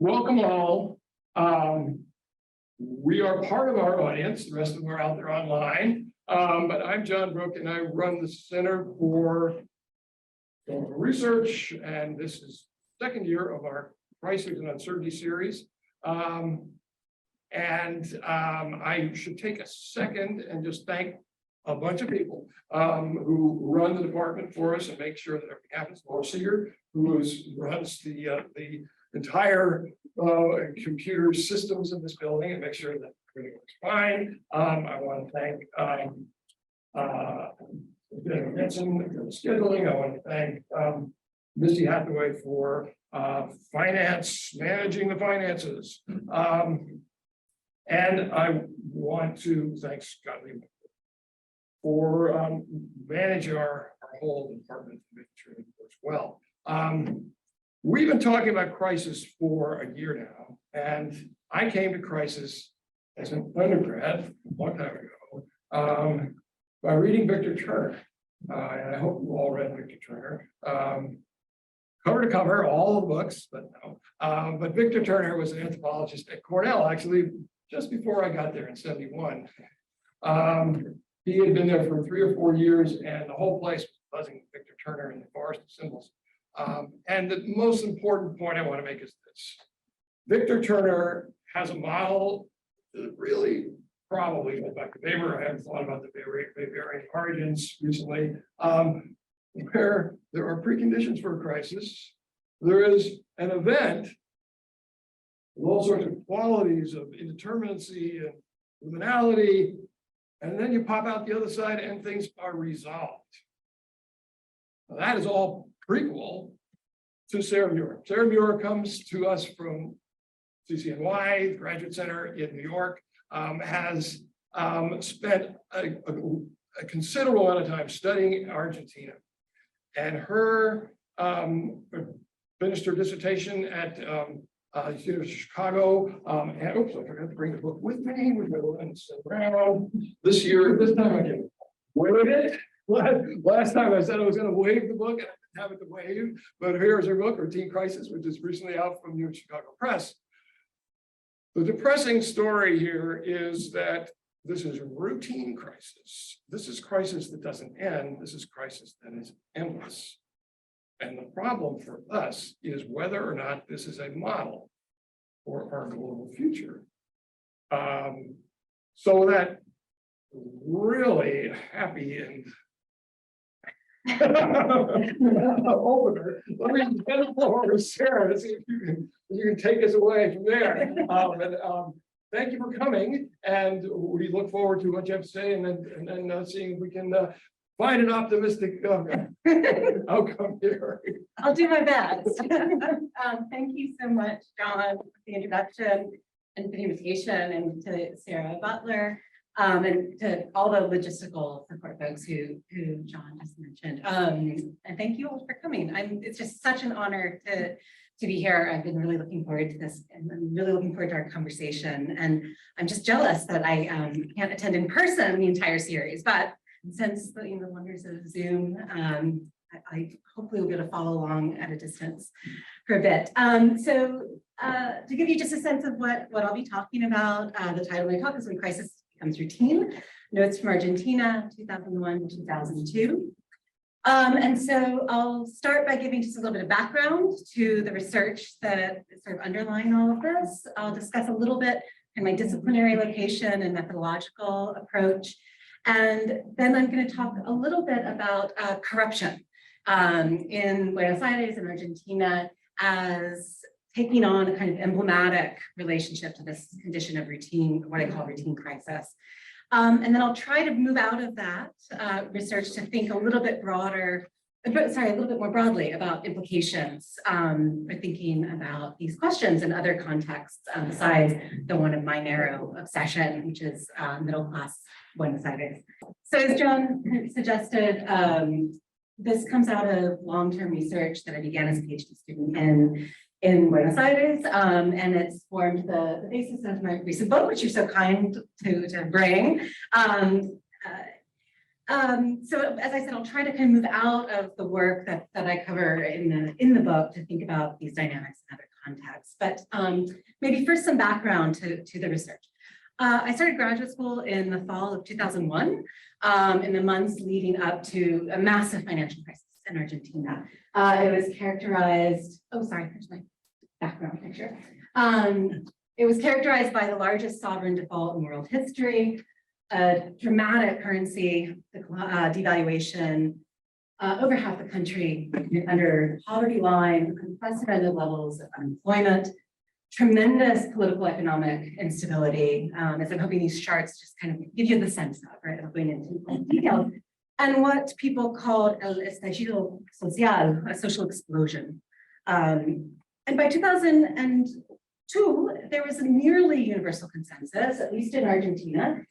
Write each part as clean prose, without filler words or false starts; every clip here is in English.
Welcome all. We are part of our audience. The rest of them are out there online. But I'm John Brook, and I run the Center for Global Research, and this is the second year of our Crises and Uncertainty series. I should take a second and just thank a bunch of people who run the department for us and make sure that everything happens. Laura Seeger, who runs the entire computer systems in this building and make sure that everything works fine. I want to thank Jensen for the scheduling. I want to thank Misty Hathaway for finance, managing the finances. And I want to thank Scott Lee for managing our whole department to make sure it works well. We've been talking about crisis for a year now, and I came to crisis as an undergrad a long time ago by reading Victor Turner. And I hope you all read Victor Turner. Cover to cover, all the books, but no. But Victor Turner was an anthropologist at Cornell, actually, just before I got there in '71. He had been there for 3 or 4 years, and the whole place was buzzing with Victor Turner and the forest of symbols. And the most important point I want to make is this. Victor Turner has a model that really probably goes back to Weber. I haven't thought about the Weberian origins recently, where there are preconditions for a crisis. There is an event with all sorts of qualities of indeterminacy and liminality, and then you pop out the other side and things are resolved. Now, that is all prequel to Sarah Muir. Sarah Muir comes to us from CCNY, Graduate Center in New York, has spent a considerable amount of time studying Argentina. And her finished her dissertation at University of Chicago. And oops, I forgot to bring the book with me. We're going to sit around this year. This time I can waive it. Last time I said I was going to waive the book, and I didn't have it to waive. But here's her book, Routine Crisis, which is recently out from New Chicago Press. The depressing story here is that this is a routine crisis. This is crisis that doesn't end. This is crisis that is endless. And the problem for us is whether or not this is a model for our global future. So that really happy and opener. Let me get it over to Sarah to see if you can take us away from there. Thank you for coming, and we look forward to what you have to say, and then seeing if we can find an optimistic outcome here. I'll do my best. Thank you so much, John, for the introduction and for the invitation, and to Sarah Butler, and to all the logistical support folks who John just mentioned. And thank you all for coming. It's just such an honor to be here. I've been really looking forward to this, and I'm really looking forward to our conversation. And I'm just jealous that I can't attend in person the entire series, but since the wonders of Zoom, I hopefully will be able to follow along at a distance for a bit. So to give you just a sense of what I'll be talking about, the title of my talk is When Crisis Becomes Routine, Notes from Argentina, 2001 to 2002. And so I'll start by giving just a little bit of background to the research that is sort of underlying all of this. I'll discuss a little bit in my disciplinary location and methodological approach. And then I'm going to talk a little bit about corruption in Buenos Aires and Argentina as taking on a kind of emblematic relationship to this condition of routine, what I call routine crisis. And then I'll try to move out of that research to think a little bit broader, a little bit more broadly about implications for thinking about these questions in other contexts besides the one of my narrow obsession, which is middle class Buenos Aires. So as John suggested, this comes out of long-term research that I began as a PhD student in Buenos Aires, and it's formed the basis of my recent book, which you're so kind to bring. So as I said, I'll try to kind of move out of the work that I cover in the book to think about these dynamics in other context. But maybe first some background to the research. I started graduate school in the fall of 2001, in the months leading up to a massive financial crisis in Argentina. It was characterized, oh, sorry, here's my background picture. It was characterized by the largest sovereign default in world history, a dramatic currency devaluation, over half the country under poverty line, unprecedented levels of unemployment, tremendous political economic instability, as I'm hoping these charts just kind of give you the sense of, right, of going into detail, and what people called el estallido social, a social explosion. And by 2002, there was a nearly universal consensus, at least in Argentina,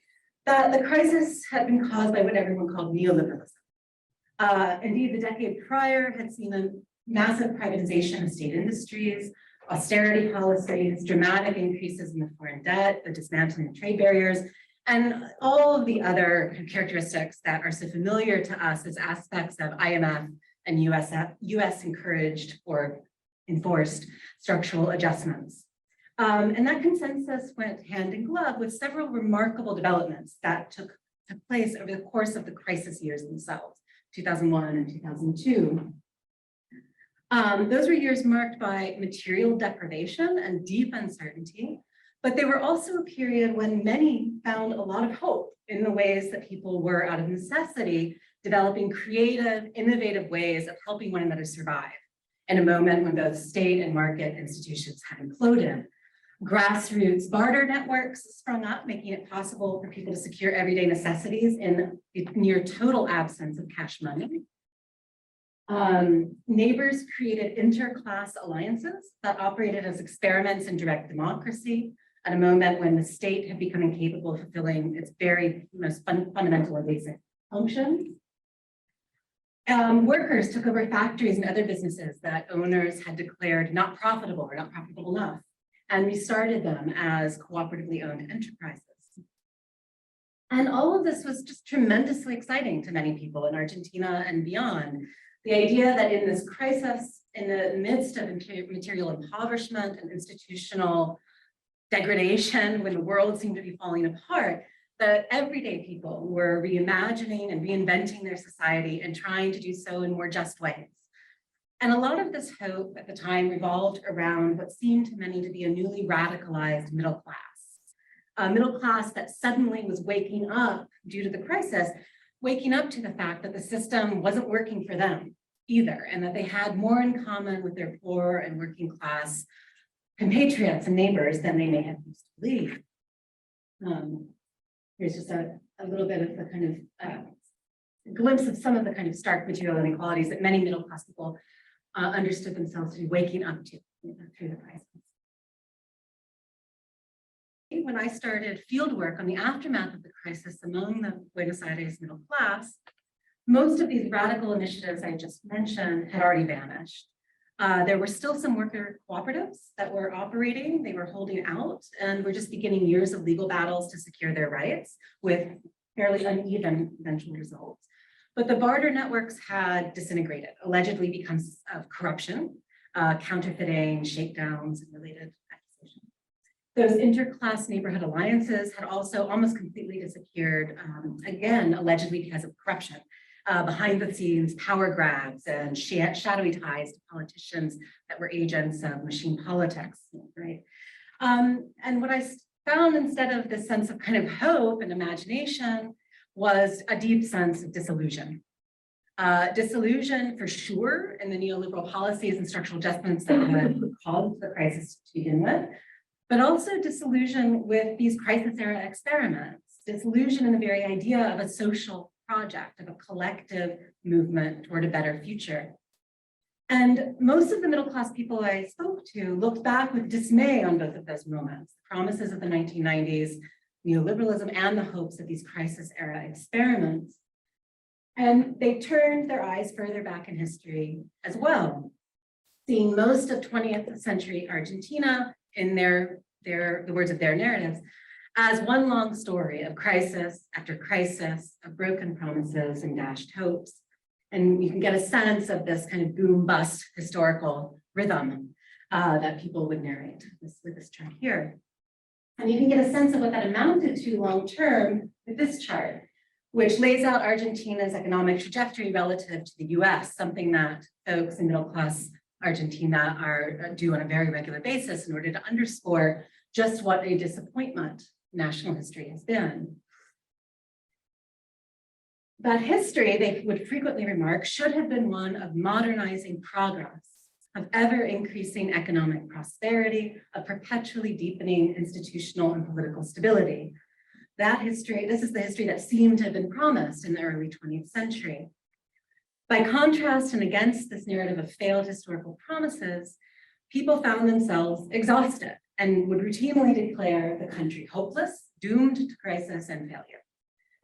that the crisis had been caused by what everyone called neoliberalism. Indeed, the decade prior had seen a massive privatization of state industries, austerity policies, dramatic increases in the foreign debt, the dismantling of trade barriers, and all of the other characteristics that are so familiar to us as aspects of IMF and US encouraged or enforced structural adjustments. And that consensus went hand in glove with several remarkable developments that took place over the course of the crisis years themselves, 2001 and 2002. Those were years marked by material deprivation and deep uncertainty, but they were also a period when many found a lot of hope in the ways that people were, out of necessity, developing creative, innovative ways of helping one another survive in a moment when both state and market institutions had imploded. Grassroots barter networks sprung up, making it possible for people to secure everyday necessities in a near total absence of cash money. Neighbors created inter-class alliances that operated as experiments in direct democracy at a moment when the state had become incapable of fulfilling its very most fundamental and basic functions. Workers took over factories and other businesses that owners had declared not profitable or not profitable enough, and restarted them as cooperatively owned enterprises. And all of this was just tremendously exciting to many people in Argentina and beyond. The idea that in this crisis, in the midst of material impoverishment and institutional degradation, when the world seemed to be falling apart, that everyday people were reimagining and reinventing their society and trying to do so in more just ways. And a lot of this hope at the time revolved around what seemed to many to be a newly radicalized middle class. A middle class that suddenly was waking up due to the crisis, waking up to the fact that the system wasn't working for them either, and that they had more in common with their poor and working class compatriots and neighbors than they may have used to believe. Here's just a little bit of the kind of glimpse of some of the kind of stark material inequalities that many middle class people understood themselves to be waking up to through the crisis. When I started field work on the aftermath of the crisis among the Buenos Aires middle class, most of these radical initiatives I just mentioned had already vanished. There were still some worker cooperatives that were operating, they were holding out, and were just beginning years of legal battles to secure their rights with fairly uneven eventual results. But the barter networks had disintegrated, allegedly because of corruption, counterfeiting, shakedowns, and related accusations. Those interclass neighborhood alliances had also almost completely disappeared, again, allegedly because of corruption. Behind the scenes power grabs and shadowy ties to politicians that were agents of machine politics, right? And what I found, instead of this sense of kind of hope and imagination, was a deep sense of disillusion. Disillusion for sure in the neoliberal policies and structural adjustments that had caused the crisis to begin with, but also disillusion with these crisis era experiments, disillusion in the very idea of a social project, of a collective movement toward a better future. And most of the middle class people I spoke to looked back with dismay on both of those moments, the promises of the 1990s, neoliberalism, and the hopes of these crisis era experiments. And they turned their eyes further back in history as well, seeing most of 20th century Argentina in the words of their narratives, as one long story of crisis after crisis, of broken promises and dashed hopes. And you can get a sense of this kind of boom bust historical rhythm. that people would narrate with this chart here. And you can get a sense of what that amounted to long-term with this chart, which lays out Argentina's economic trajectory relative to the US, something that folks in middle-class Argentina do on a very regular basis in order to underscore just what a disappointment national history has been. That history, they would frequently remark, should have been one of modernizing progress, of ever-increasing economic prosperity, of perpetually deepening institutional and political stability. That history, this is the history that seemed to have been promised in the early 20th century. By contrast and against this narrative of failed historical promises, people found themselves exhausted and would routinely declare the country hopeless, doomed to crisis and failure.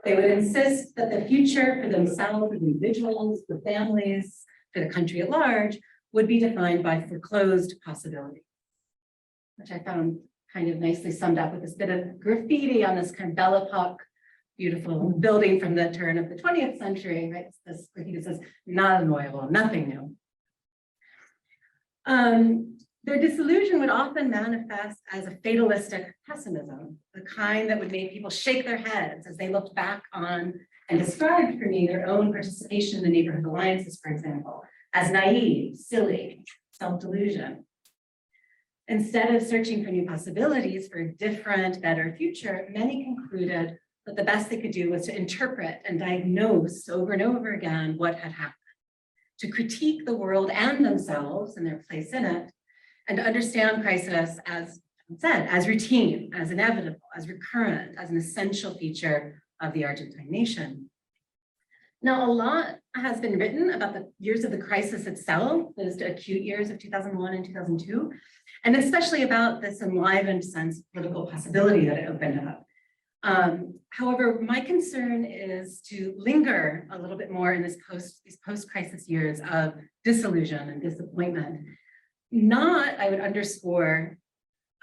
They would insist that the future for themselves, for individuals, for families, for the country at large, would be defined by foreclosed possibilities, which I found kind of nicely summed up with this bit of graffiti on this kind of Belle Epoque, beautiful building from the turn of the 20th century, right? It's this graffiti says, nada nuevo, nothing new. Their disillusion would often manifest as a fatalistic pessimism, the kind that would make people shake their heads as they looked back on and described for me their own participation in the neighborhood alliances, for example, as naive, silly, self-delusion. Instead of searching for new possibilities for a different, better future, many concluded that the best they could do was to interpret and diagnose over and over again what had happened, to critique the world and themselves and their place in it, and to understand crisis as said, as routine, as inevitable, as recurrent, as an essential feature of the Argentine nation. Now, a lot has been written about the years of the crisis itself, those acute years of 2001 and 2002, and especially about this enlivened sense of political possibility that it opened up. However, my concern is to linger a little bit more in these post-crisis years of disillusion and disappointment. Not, I would underscore,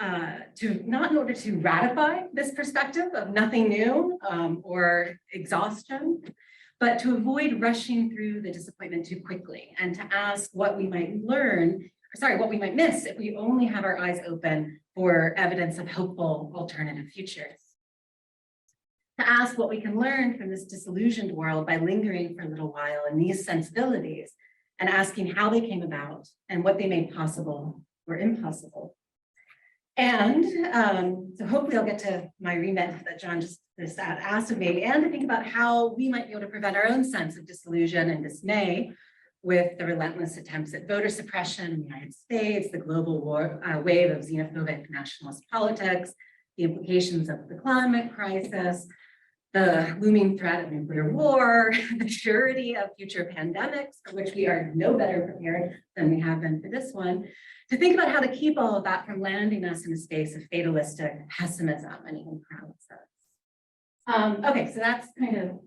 not in order to ratify this perspective of nothing new or exhaustion, but to avoid rushing through the disappointment too quickly and to ask what we might what we might miss if we only have our eyes open for evidence of hopeful alternative futures. To ask what we can learn from this disillusioned world by lingering for a little while in these sensibilities and asking how they came about and what they made possible or impossible. And so hopefully I'll get to my remit that John just asked of me, and to think about how we might be able to prevent our own sense of disillusion and dismay with the relentless attempts at voter suppression in the United States, the global wave of xenophobic nationalist politics, the implications of the climate crisis, the looming threat of nuclear war, the surety of future pandemics, for which we are no better prepared than we have been for this one, to think about how to keep all of that from landing us in a space of fatalistic pessimism and even paralysis. Okay, so that's kind of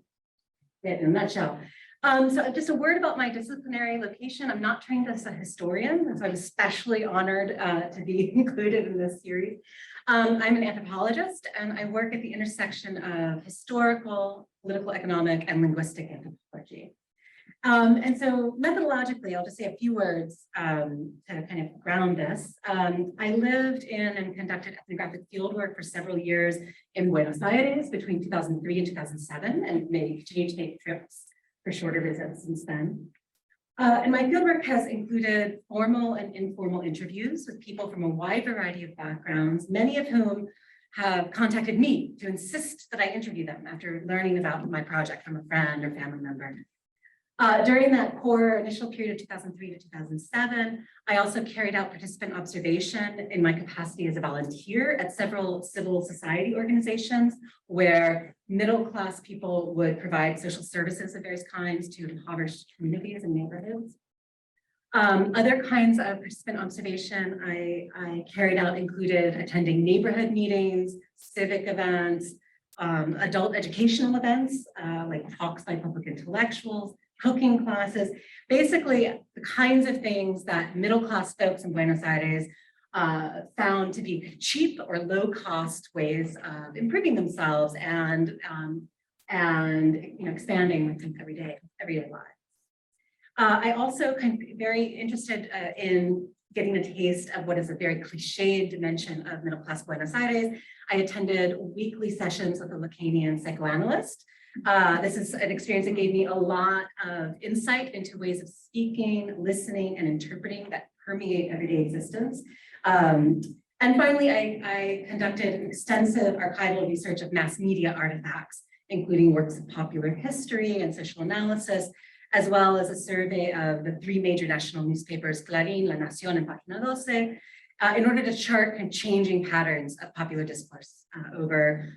it in a nutshell. So just a word about my disciplinary location. I'm not trained as a historian, and so I'm especially honored to be included in this series. I'm an anthropologist, and I work at the intersection of historical, political, economic, and linguistic anthropology. And so methodologically, I'll just say a few words to kind of ground this. I lived in and conducted ethnographic fieldwork for several years in Buenos Aires between 2003 and 2007, and maybe continue to make trips for shorter visits since then. And my fieldwork has included formal and informal interviews with people from a wide variety of backgrounds, many of whom have contacted me to insist that I interview them after learning about my project from a friend or family member. During that core initial period of 2003 to 2007, I also carried out participant observation in my capacity as a volunteer at several civil society organizations where middle-class people would provide social services of various kinds to impoverished communities and neighborhoods. Other kinds of participant observation I carried out included attending neighborhood meetings, civic events, adult educational events like talks by public intellectuals, cooking classes, basically the kinds of things that middle-class folks in Buenos Aires found to be cheap or low-cost ways of improving themselves and expanding everyday lives. I also kind of very interested in getting a taste of what is a very cliched dimension of middle-class Buenos Aires, I attended weekly sessions with a Lacanian psychoanalyst. This is an experience that gave me a lot of insight into ways of speaking, listening, and interpreting that permeate everyday existence. And finally, I conducted extensive archival research of mass media artifacts, including works of popular history and social analysis, as well as a survey of the 3 major national newspapers, Clarín, La Nación, and Página 12, in order to chart changing patterns of popular discourse over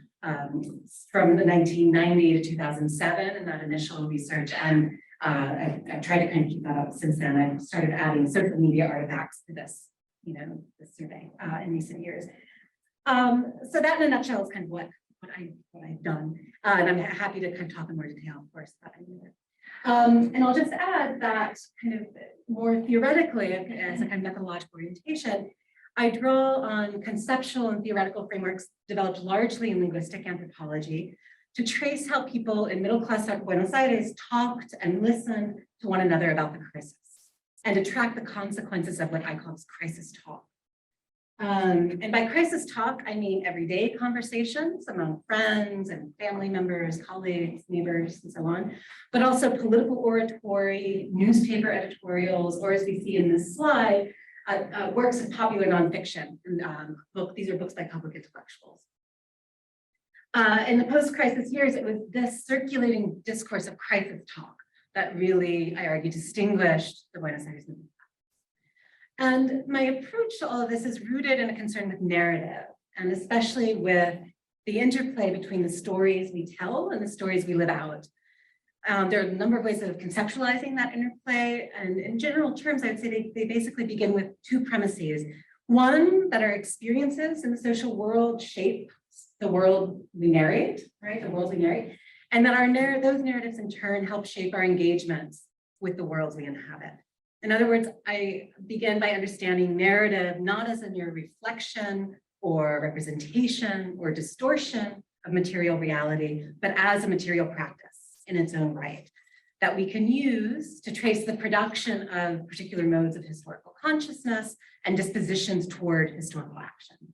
from the 1990 to 2007 in that initial research. And I've tried to kind of keep that up since then. I've started adding social media artifacts to this, this survey in recent years. So that in a nutshell is kind of what I've done. And I'm happy to kind of talk in more detail, of course, about any of it. And I'll just add that kind of more theoretically, as a kind of methodological orientation, I draw on conceptual and theoretical frameworks developed largely in linguistic anthropology to trace how people in middle-class Buenos Aires talked and listened to one another about the crisis, and to track the consequences of what I call crisis talk. And by crisis talk, I mean everyday conversations among friends and family members, colleagues, neighbors, and so on, but also political oratory, newspaper editorials, or as we see in this slide, works of popular nonfiction. And these are books by public intellectuals. In the post-crisis years, it was this circulating discourse of crisis talk that really, I argue, distinguished the Buenos Aires movement. And my approach to all of this is rooted in a concern with narrative, and especially with the interplay between the stories we tell and the stories we live out. There are a number of ways of conceptualizing that interplay, and in general terms, I'd say they basically begin with 2 premises. One, that our experiences in the social world shape the world we narrate, right? The world we narrate, and that those narratives in turn help shape our engagements with the worlds we inhabit. In other words, I begin by understanding narrative not as a mere reflection or representation or distortion of material reality, but as a material practice in its own right, that we can use to trace the production of particular modes of historical consciousness and dispositions toward historical action.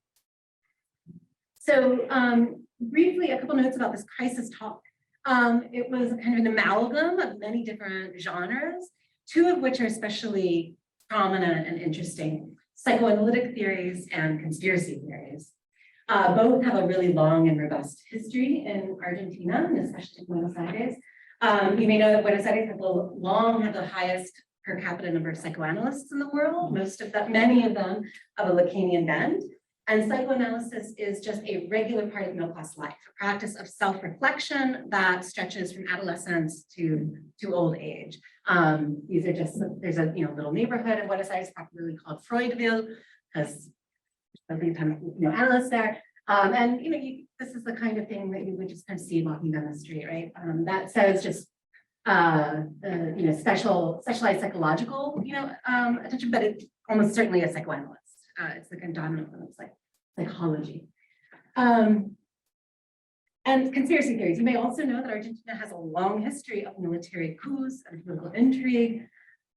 So briefly, a couple notes about this crisis talk. It was kind of an amalgam of many different genres, 2 of which are especially prominent and interesting: psychoanalytic theories and conspiracy theories. Both have a really long and robust history in Argentina, and especially in Buenos Aires. You may know that Buenos Aires has long had the highest per capita number of psychoanalysts in the world, many of them of a Lacanian bend. And psychoanalysis is just a regular part of middle-class life, a practice of self-reflection that stretches from adolescence to old age. These are just, there's a little neighborhood in Buenos Aires popularly called Freudville, because there's a ton of analysts there. And this is the kind of thing that you would just kind of see walking down the street, right? That says just specialized psychological attention, but it's almost certainly a psychoanalyst. It's the kind of dominant one. It's like psychology. And conspiracy theories. You may also know that Argentina has a long history of military coups and political intrigue,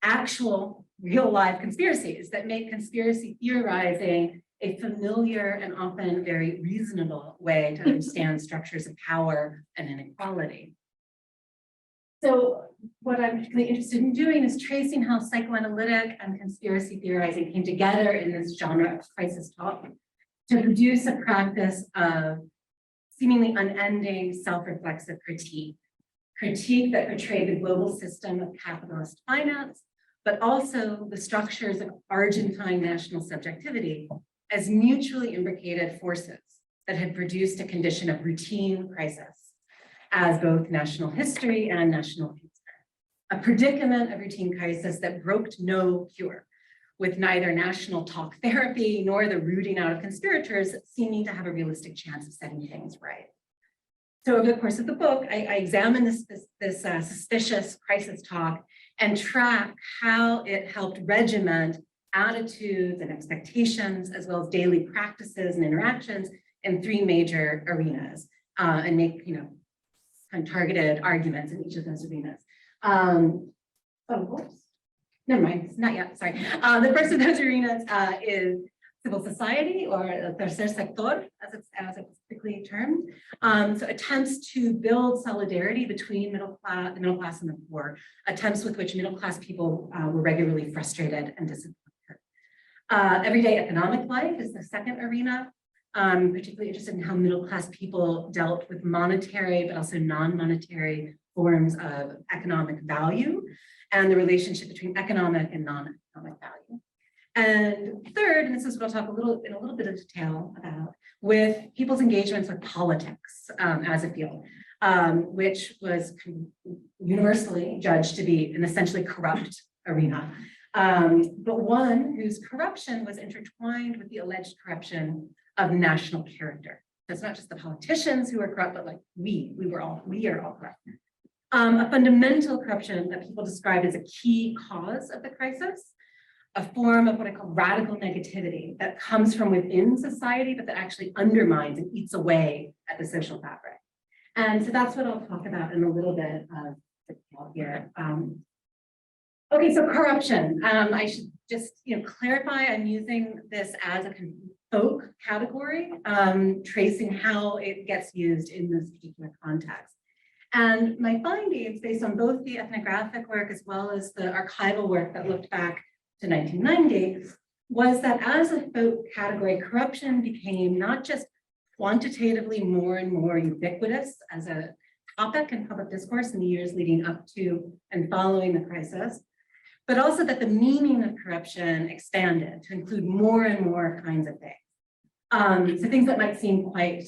actual real-life conspiracies that make conspiracy theorizing a familiar and often very reasonable way to understand structures of power and inequality. So what I'm particularly interested in doing is tracing how psychoanalytic and conspiracy theorizing came together in this genre of crisis talk to produce a practice of seemingly unending self-reflexive critique that portrayed the global system of capitalist finance, but also the structures of Argentine national subjectivity as mutually imbricated forces that had produced a condition of routine crisis as both national history and national future. A predicament of routine crisis that broked no cure, with neither national talk therapy nor the rooting out of conspirators seeming to have a realistic chance of setting things right. So over the course of the book, I examine this suspicious crisis talk and track how it helped regiment attitudes and expectations, as well as daily practices and interactions in 3 major arenas, and make kind of targeted arguments in each of those arenas. never mind, not yet, sorry. The first of those arenas is civil society, or tercer sector, as it's typically termed. So attempts to build solidarity between the middle class and the poor, attempts with which middle class people were regularly frustrated and disappointed. Everyday economic life is the second arena. Particularly interested in how middle class people dealt with monetary, but also non-monetary forms of economic value and the relationship between economic and non-economic value. And third, and this is what I'll talk in a little bit of detail about, with people's engagements with politics as a field, which was universally judged to be an essentially corrupt arena, but one whose corruption was intertwined with the alleged corruption of national character. So it's not just the politicians who are corrupt, but like we are all corrupt. A fundamental corruption that people describe as a key cause of the crisis, a form of what I call radical negativity that comes from within society, but that actually undermines and eats away at the social fabric. And so that's what I'll talk about in a little bit of detail here. Okay, so corruption. I should just clarify, I'm using this as a folk category, tracing how it gets used in this particular context. And my findings, based on both the ethnographic work as well as the archival work that looked back to 1990, was that as a folk category, corruption became not just quantitatively more and more ubiquitous as a topic in public discourse in the years leading up to and following the crisis, but also that the meaning of corruption expanded to include more and more kinds of things. So things that might seem quite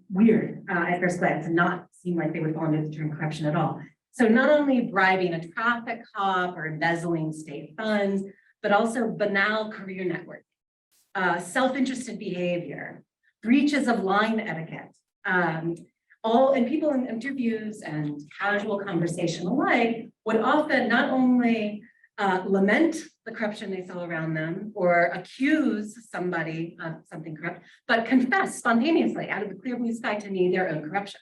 weird at first glance and not seem like they would fall under the term corruption at all. So not only bribing a traffic cop or embezzling state funds, but also banal career networking, self-interested behavior, breaches of line etiquette, and people in interviews and casual conversation alike would often not only lament the corruption they saw around them or accuse somebody of something corrupt, but confess spontaneously out of the clear blue sky to me their own corruption.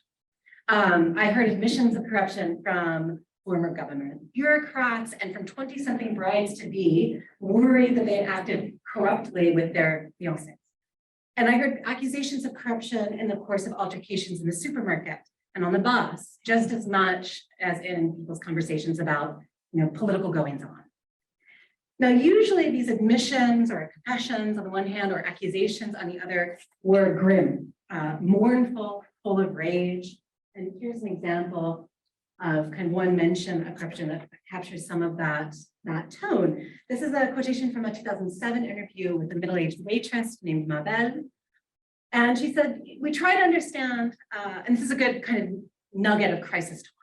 I heard admissions of corruption from former government bureaucrats and from 20-something brides-to-be worried that they had acted corruptly with their fiancés. And I heard accusations of corruption in the course of altercations in the supermarket and on the bus, just as much as in people's conversations about political goings-on. Now, usually these admissions or confessions on the one hand or accusations on the other were grim, mournful, full of rage. And here's an example of kind of one mention of corruption that captures some of that tone. This is a quotation from a 2007 interview with a middle-aged waitress named Mabel. And she said, we try to understand, and this is a good kind of nugget of crisis talk,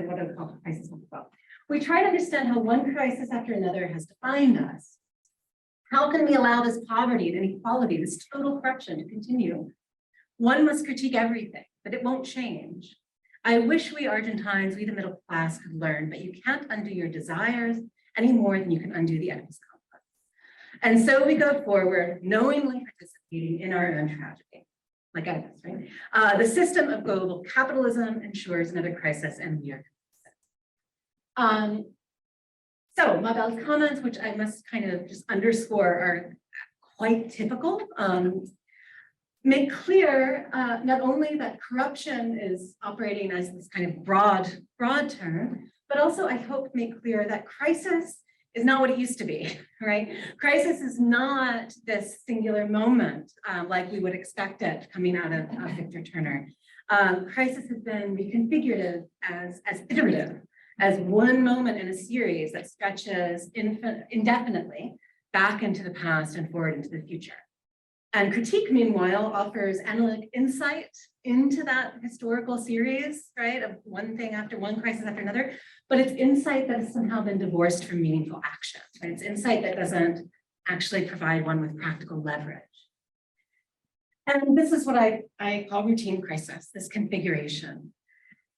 what I would call crisis talk. We try to understand how one crisis after another has defined us. How can we allow this poverty and inequality, this total corruption to continue? One must critique everything, but it won't change. I wish we Argentines, we the middle class, could learn, but you can't undo your desires any more than you can undo the Oedipus complex. And so we go forward, knowingly participating in our own tragedy, like Oedipus, right? The system of global capitalism ensures another crisis, and we are complicit. So Mabel's comments, which I must kind of just underscore, are quite typical. Make clear not only that corruption is operating as this kind of broad term, but also I hope make clear that crisis is not what it used to be, right? Crisis is not this singular moment like we would expect it coming out of Victor Turner. Crisis has been reconfigured as iterative, as one moment in a series that stretches indefinitely back into the past and forward into the future. And critique, meanwhile, offers analytic insight into that historical series, right, of one thing after one crisis after another, but it's insight that has somehow been divorced from meaningful action, right? It's insight that doesn't actually provide one with practical leverage. And this is what I call routine crisis, this configuration.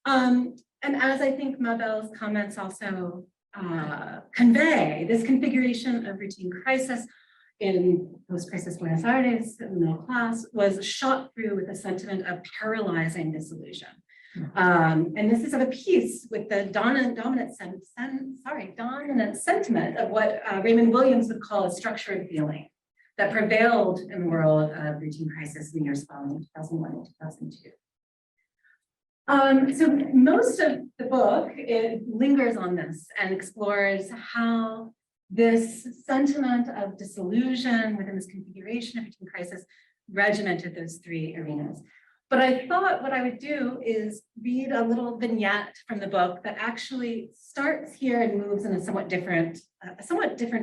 And as I think Mabel's comments also convey, this configuration of routine crisis in post-crisis Buenos Aires, the middle class, was shot through with a sentiment of paralyzing disillusion. And this is of a piece with the dominant sentiment of what Raymond Williams would call a structured feeling that prevailed in the world of routine crisis in the years following 2001 and 2002. So most of the book, it lingers on this and explores how this sentiment of disillusion within this configuration of routine crisis regimented those three arenas. But I thought what I would do is read a little vignette from the book that actually starts here and moves in a somewhat different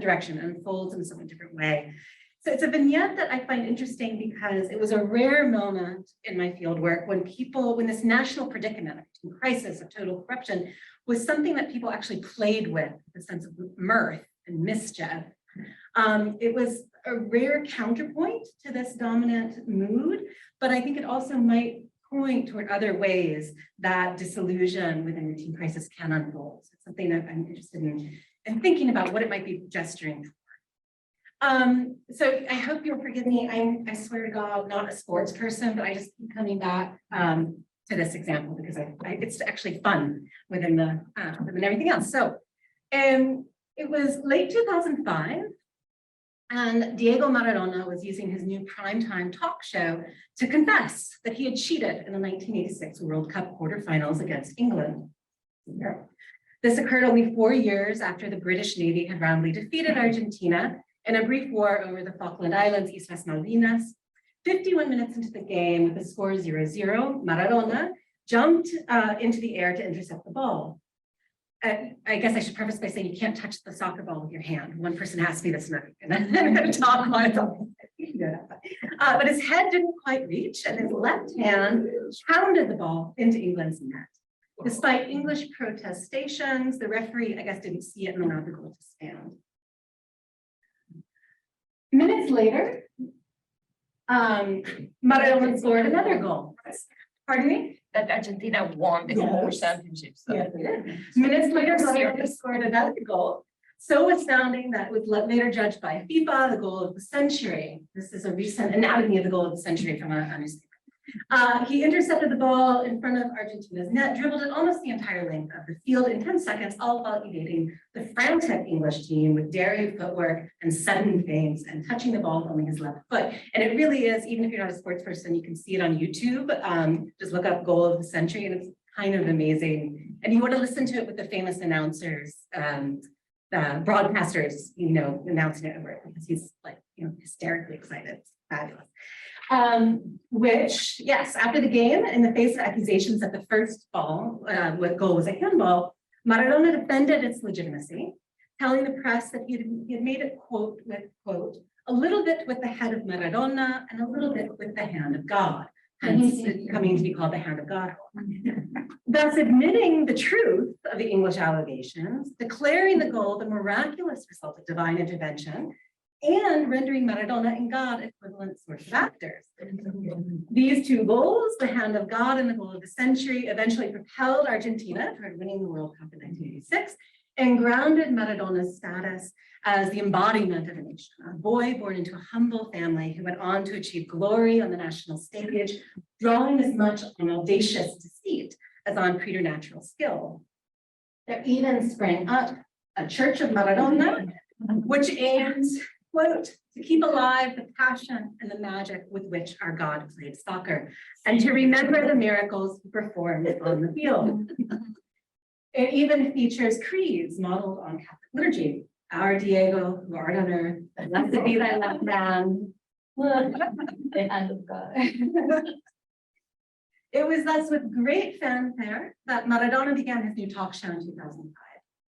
direction and unfolds in a somewhat different way. So it's a vignette that I find interesting because it was a rare moment in my field work when this national predicament of crisis, of total corruption, was something that people actually played with a sense of mirth and mischief. It was a rare counterpoint to this dominant mood, but I think it also might point toward other ways that disillusion within routine crisis can unfold. So it's something that I'm interested in thinking about what it might be gesturing toward. So I hope you'll forgive me. I swear to God, not a sports person, but I just keep coming back to this example because it's actually fun within everything else. So, it was late 2005, and Diego Maradona was using his new primetime talk show to confess that he had cheated in the 1986 World Cup quarterfinals against England. This occurred only 4 years after the British Navy had roundly defeated Argentina in a brief war over the Falkland Islands, Islas Malvinas. 51 minutes into the game with the score 0-0, Maradona jumped into the air to intercept the ball. I guess I should preface by saying you can't touch the soccer ball with your hand. One person asked me this and I'm going to talk on it. But his head didn't quite reach and his left hand pounded the ball into England's net. Despite English protestations, the referee, I guess, didn't see it and allowed the goal to stand. Minutes later, Maradona scored another goal. Pardon me? That Argentina won the whole championship. So. Yes, they did. Minutes later, Maradona scored another goal, so astounding that it was later judged by FIFA the goal of the century. This is a recent anatomy of the goal of the century from a newspaper. He intercepted the ball in front of Argentina's net, dribbled it almost the entire length of the field in 10 seconds, all while evading the frantic English team with daring footwork and sudden feints and touching the ball with only his left foot. And it really is, even if you're not a sports person, you can see it on YouTube. Just look up goal of the century and it's kind of amazing. And you want to listen to it with the famous announcers, broadcasters, announcing it over it because he's like, hysterically excited. It's fabulous. Which, yes, after the game, in the face of accusations that the first goal was a handball, Maradona defended its legitimacy, telling the press that he had made it, quote, a little bit with the head of Maradona and a little bit with the hand of God, hence it coming to be called the hand of God. Thus admitting the truth of the English allegations, declaring the goal the miraculous result of divine intervention, and rendering Maradona and God equivalent sorts of actors. These two goals, the hand of God and the goal of the century, eventually propelled Argentina toward winning the World Cup in 1986 and grounded Maradona's status as the embodiment of a nation, a boy born into a humble family who went on to achieve glory on the national stage, drawing as much on audacious deceit as on preternatural skill. There even sprang up a Church of Maradona, which aims, quote, to keep alive the passion and the magic with which our God played soccer, and to remember the miracles he performed on the field. It even features creeds modeled on Catholic liturgy. Our Diego, who art on earth, blessed be thy left hand. The hand of God. It was thus with great fanfare that Maradona began his new talk show in 2005.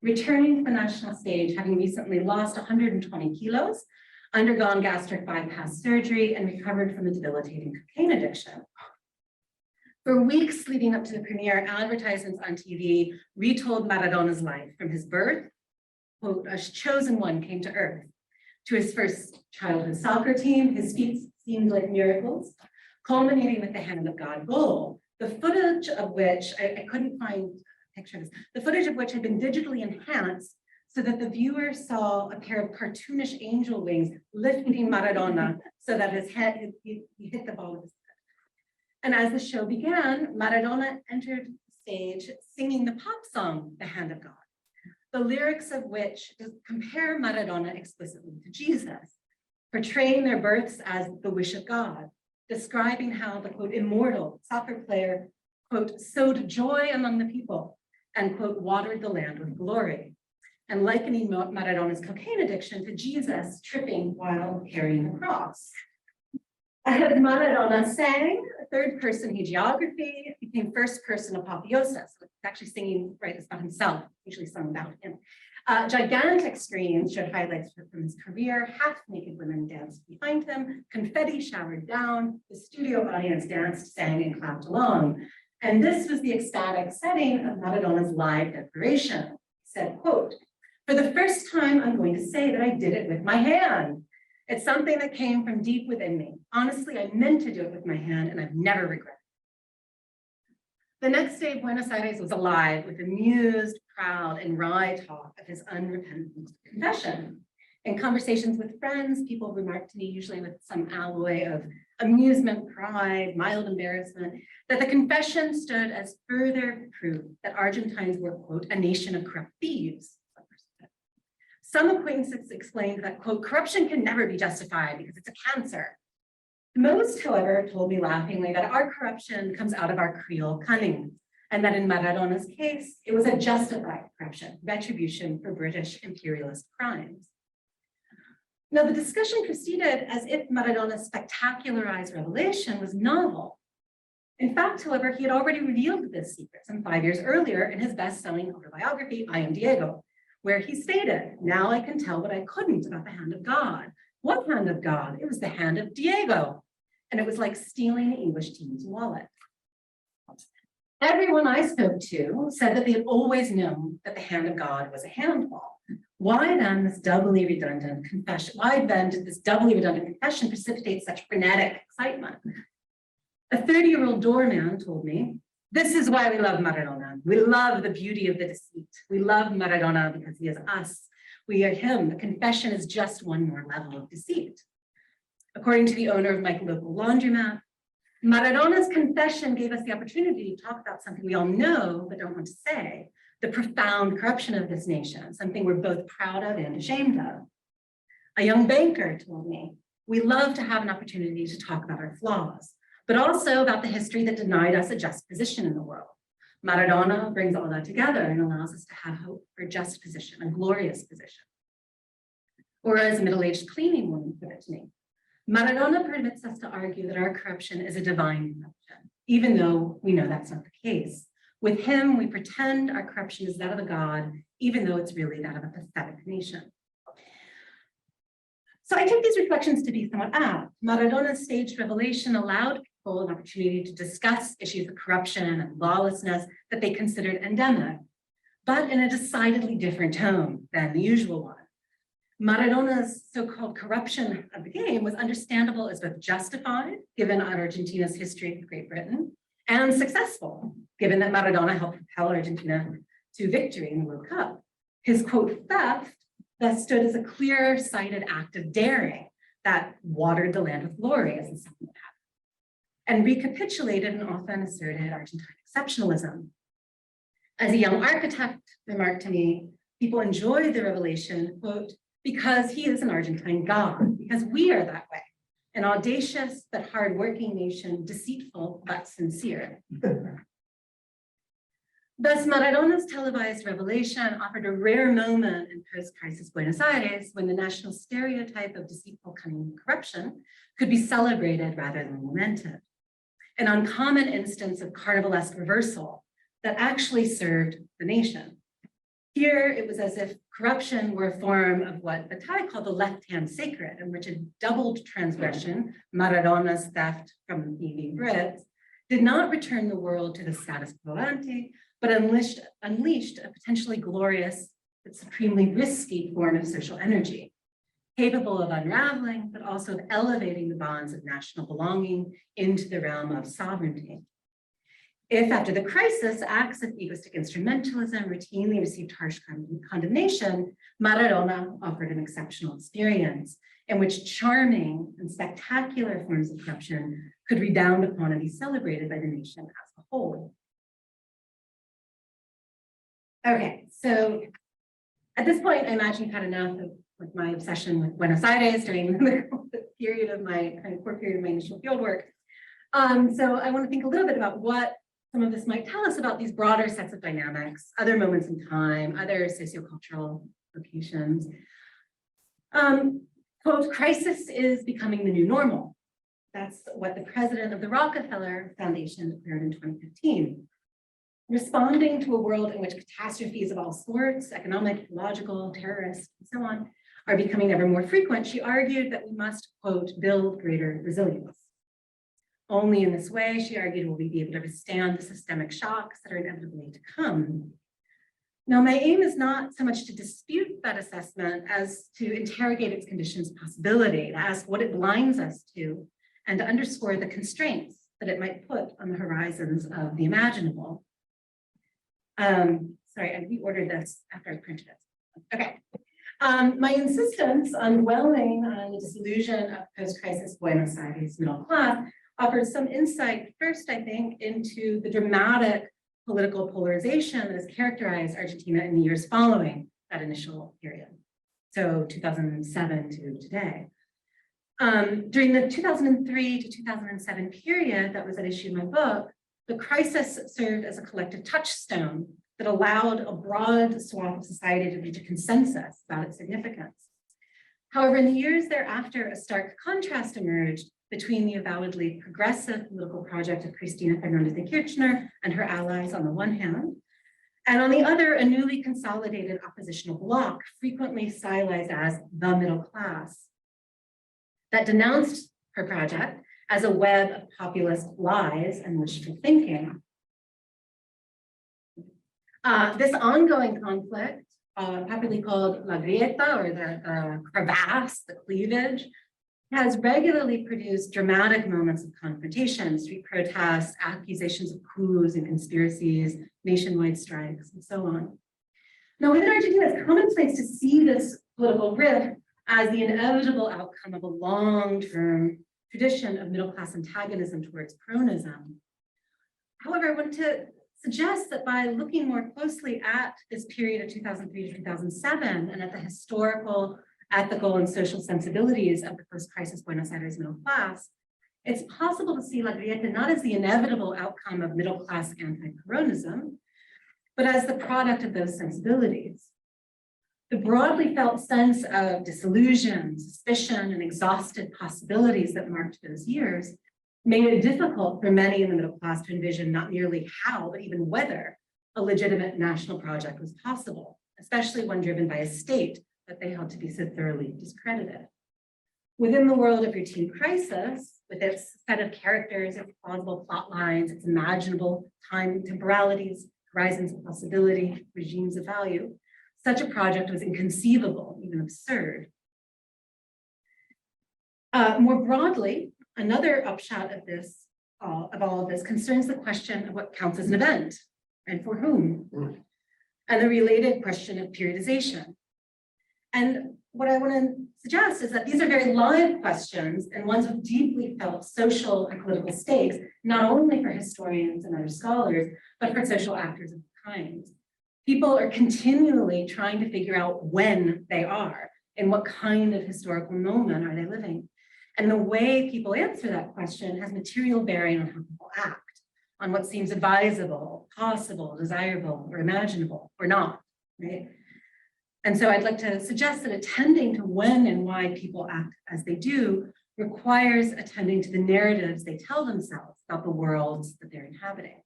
Returning to the national stage, having recently lost 120 kilos, undergone gastric bypass surgery, and recovered from a debilitating cocaine addiction. For weeks leading up to the premiere, advertisements on TV retold Maradona's life from his birth, quote, a chosen one came to earth, to his first childhood soccer team, his feats seemed like miracles, culminating with the hand of God goal, the footage of which, I couldn't find pictures, the footage of which had been digitally enhanced so that the viewer saw a pair of cartoonish angel wings lifting Maradona so that his head, he hit the ball with his head. And as the show began, Maradona entered the stage singing the pop song, The Hand of God, the lyrics of which compare Maradona explicitly to Jesus, portraying their births as the wish of God, describing how the, quote, immortal soccer player, quote, sowed joy among the people and, quote, watered the land with glory, and likening Maradona's cocaine addiction to Jesus tripping while carrying the cross. As Maradona sang, third person hagiography became first person apotheosis. So it's actually singing, right, it's not himself, usually sung about him. Gigantic screens showed highlights from his career. Half-naked women danced behind him. Confetti showered down. The studio audience danced, sang, and clapped along. And this was the ecstatic setting of Maradona's live declaration. He said, quote, "For the first time, I'm going to say that I did it with my hand. It's something that came from deep within me. Honestly, I meant to do it with my hand, and I've never regretted it." The next day, Buenos Aires was alive with amused, proud, and wry talk of his unrepentant confession. In conversations with friends, people remarked to me, usually with some alloy of amusement, pride, mild embarrassment, that the confession stood as further proof that Argentines were, quote, a nation of corrupt thieves. Some acquaintances explained that, quote, corruption can never be justified because it's a cancer. Most, however, told me laughingly that our corruption comes out of our Creole cunning, and that in Maradona's case, it was a justified corruption, retribution for British imperialist crimes. Now, the discussion proceeded as if Maradona's spectacularized revelation was novel. In fact, however, he had already revealed this secret some 5 years earlier in his best-selling autobiography, I Am Diego, where he stated, "Now I can tell what I couldn't about the hand of God." What hand of God? It was the hand of Diego. And it was like stealing the English team's wallet. Everyone I spoke to said that they had always known that the hand of God was a handball. Why then this doubly redundant confession? Why then did this doubly redundant confession precipitate such frenetic excitement? A 30-year-old doorman told me, "This is why we love Maradona. We love the beauty of the deceit. We love Maradona because he is us. We are him. The confession is just one more level of deceit." According to the owner of my local laundromat, Maradona's confession gave us the opportunity to talk about something we all know but don't want to say, the profound corruption of this nation, something we're both proud of and ashamed of. A young banker told me, "We love to have an opportunity to talk about our flaws, but also about the history that denied us a just position in the world. Maradona brings all that together and allows us to have hope for a just position, a glorious position." Or as a middle-aged cleaning woman put it to me, "Maradona permits us to argue that our corruption is a divine corruption, even though we know that's not the case. With him, we pretend our corruption is that of a god, even though it's really that of a pathetic nation." So I take these reflections to be somewhat apt. Maradona's staged revelation allowed people an opportunity to discuss issues of corruption and lawlessness that they considered endemic, but in a decidedly different tone than the usual one. Maradona's so-called corruption of the game was understandable as both justified, given Argentina's history with Great Britain, and successful, given that Maradona helped propel Argentina to victory in the World Cup. His, quote, theft thus stood as a clear-sighted act of daring that watered the land with glory, as the saying would have it, and recapitulated an often asserted Argentine exceptionalism. As a young architect remarked to me, people enjoyed the revelation, quote, because he is an Argentine god, because we are that way, an audacious but hardworking nation, deceitful but sincere. Thus, Maradona's televised revelation offered a rare moment in post-crisis Buenos Aires when the national stereotype of deceitful cunning and corruption could be celebrated rather than lamented. An uncommon instance of carnivalesque reversal that actually served the nation. Here, it was as if corruption were a form of what Bataille called the left-hand sacred, in which a doubled transgression, Maradona's theft from the thieving Brits, did not return the world to the status quo ante, but unleashed a potentially glorious but supremely risky form of social energy, capable of unraveling, but also of elevating the bonds of national belonging into the realm of sovereignty. If after the crisis, acts of egoistic instrumentalism routinely received harsh condemnation, Maradona offered an exceptional experience in which charming and spectacular forms of corruption could redound upon and be celebrated by the nation as a whole. Okay, so at this point, I imagine you've had enough of like my obsession with Buenos Aires during the period of my kind of core period of my initial fieldwork. So I want to think a little bit about what some of this might tell us about these broader sets of dynamics, other moments in time, other sociocultural locations. Quote, crisis is becoming the new normal. That's what the president of the Rockefeller Foundation declared in 2015. Responding to a world in which catastrophes of all sorts, economic, ecological, terrorist, and so on, are becoming ever more frequent, she argued that we must, quote, build greater resilience. Only in this way, she argued, will we be able to withstand the systemic shocks that are inevitably to come. Now, my aim is not so much to dispute that assessment as to interrogate its conditions of possibility, to ask what it blinds us to, and to underscore the constraints that it might put on the horizons of the imaginable. Sorry, I reordered this after I printed it. Okay. My insistence on dwelling on the disillusion of post-crisis Buenos Aires middle class offers some insight first, I think, into the dramatic political polarization that has characterized Argentina in the years following that initial period. So 2007 to today. During the 2003 to 2007 period that was at issue in my book, the crisis served as a collective touchstone that allowed a broad swath of society to reach a consensus about its significance. However, in the years thereafter, a stark contrast emerged between the avowedly progressive political project of Cristina Fernández de Kirchner and her allies on the one hand, and on the other, a newly consolidated oppositional bloc, frequently stylized as the middle class, that denounced her project as a web of populist lies and wishful thinking. This ongoing conflict, popularly called la grieta, or the crevasse, the cleavage, has regularly produced dramatic moments of confrontation, street protests, accusations of coups and conspiracies, nationwide strikes, and so on. Now, within Argentina, it's commonplace to see this political rift as the inevitable outcome of a long-term tradition of middle-class antagonism towards Peronism. However, I want to suggest that by looking more closely at this period of 2003 to 2007 and at the historical, ethical, and social sensibilities of the post-crisis Buenos Aires middle class, it's possible to see La Grieta not as the inevitable outcome of middle-class anti-Peronism, but as the product of those sensibilities. The broadly felt sense of disillusion, suspicion, and exhausted possibilities that marked those years made it difficult for many in the middle class to envision not merely how, but even whether a legitimate national project was possible, especially one driven by a state that they held to be so thoroughly discredited. Within the world of routine crisis, with its set of characters, its plausible plot lines, its imaginable time temporalities, horizons of possibility, regimes of value, such a project was inconceivable, even absurd. More broadly, another upshot of this, of all of this, concerns the question of what counts as an event and for whom, and the related question of periodization. And what I want to suggest is that these are very live questions and ones with deeply felt social and political stakes, not only for historians and other scholars, but for social actors of all kinds. People are continually trying to figure out when they are, in what kind of historical moment are they living. And the way people answer that question has material bearing on how people act, on what seems advisable, possible, desirable, or imaginable, or not, right? And so I'd like to suggest that attending to when and why people act as they do requires attending to the narratives they tell themselves about the worlds that they're inhabiting.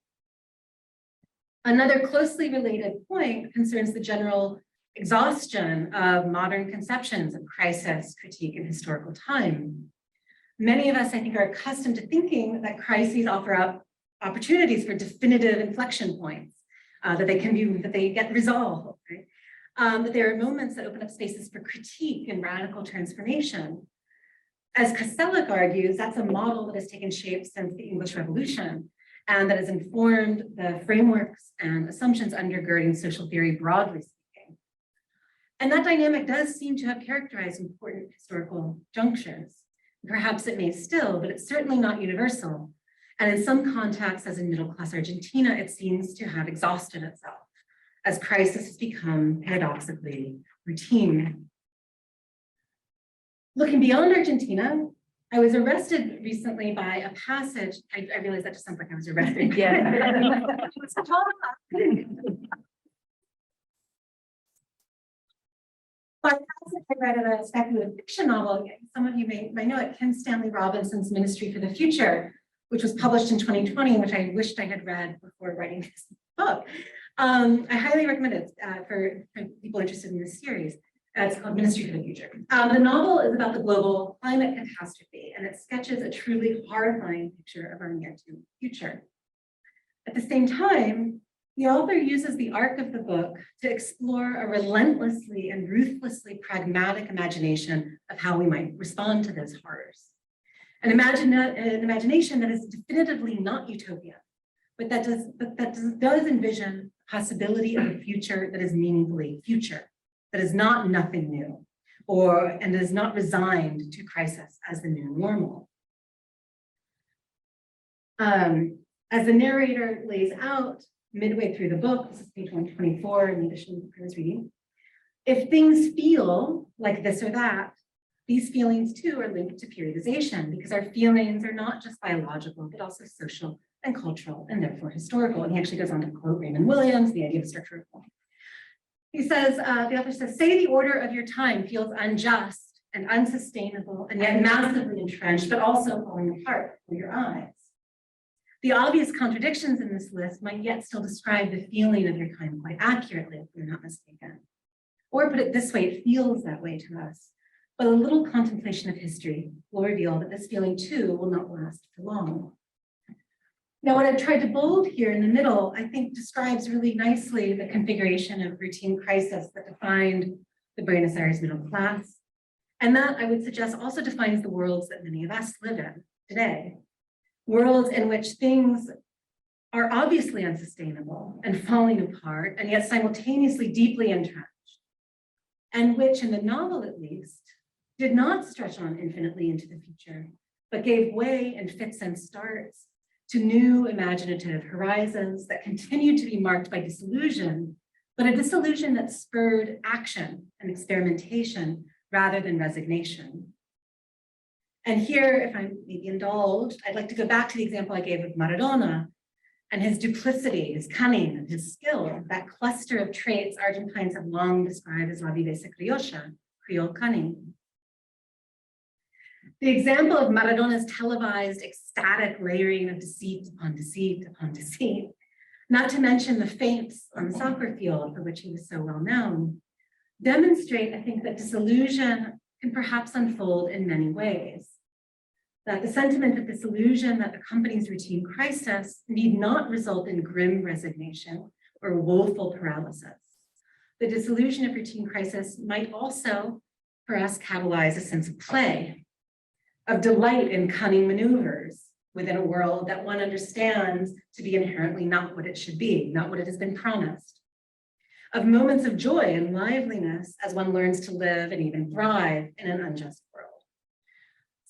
Another closely related point concerns the general exhaustion of modern conceptions of crisis, critique, and historical time. Many of us, I think, are accustomed to thinking that crises offer up opportunities for definitive inflection points, that they get resolved, right? That there are moments that open up spaces for critique and radical transformation. As Koselleck argues, that's a model that has taken shape since the English Revolution and that has informed the frameworks and assumptions undergirding social theory broadly speaking. And that dynamic does seem to have characterized important historical junctures. Perhaps it may still, but it's certainly not universal. And in some contexts, as in middle-class Argentina, it seems to have exhausted itself as crisis has become paradoxically routine. Looking beyond Argentina, I was arrested recently by a passage. I realized that just sounds like I was arrested. Yeah. By a passage I read in a speculative fiction novel, some of you may know it, Kim Stanley Robinson's Ministry for the Future, which was published in 2020, which I wished I had read before writing this book. I highly recommend it for people interested in this series. It's called Ministry for the Future. The novel is about the global climate catastrophe, and it sketches a truly horrifying picture of our near-term future. At the same time, the author uses the arc of the book to explore a relentlessly and ruthlessly pragmatic imagination of how we might respond to those horrors. An imagination that is definitively not utopia, but that does envision the possibility of a future that is meaningfully future, that is not nothing new, and is not resigned to crisis as the new normal. As the narrator lays out midway through the book, this is page 124 in the edition I was reading, if things feel like this or that, these feelings too are linked to periodization because our feelings are not just biological, but also social and cultural and therefore historical. And he actually goes on to quote Raymond Williams, the idea of structure of form. He says, the author says, say the order of your time feels unjust and unsustainable and yet massively entrenched, but also falling apart for your eyes. The obvious contradictions in this list might yet still describe the feeling of your time quite accurately, if we're not mistaken. Or put it this way, it feels that way to us. But a little contemplation of history will reveal that this feeling too will not last for long. Now, what I've tried to bold here in the middle, I think describes really nicely the configuration of routine crisis that defined the Buenos Aires middle class. And that, I would suggest, also defines the worlds that many of us live in today. Worlds in which things are obviously unsustainable and falling apart, and yet simultaneously deeply entrenched. And which, in the novel at least, did not stretch on infinitely into the future, but gave way in fits and starts to new imaginative horizons that continued to be marked by disillusion, but a disillusion that spurred action and experimentation rather than resignation. And here, if I may be indulged, I'd like to go back to the example I gave of Maradona and his duplicity, his cunning, and his skill, that cluster of traits Argentines have long described as la viveza criolla, Creole cunning. The example of Maradona's televised ecstatic layering of deceit upon deceit upon deceit, not to mention the feints on the soccer field for which he was so well known, demonstrate, I think, that disillusion can perhaps unfold in many ways. That the sentiment of disillusion that accompanies routine crisis need not result in grim resignation or woeful paralysis. The disillusion of routine crisis might also, for us, catalyze a sense of play, of delight in cunning maneuvers within a world that one understands to be inherently not what it should be, not what it has been promised, of moments of joy and liveliness as one learns to live and even thrive in an unjust world.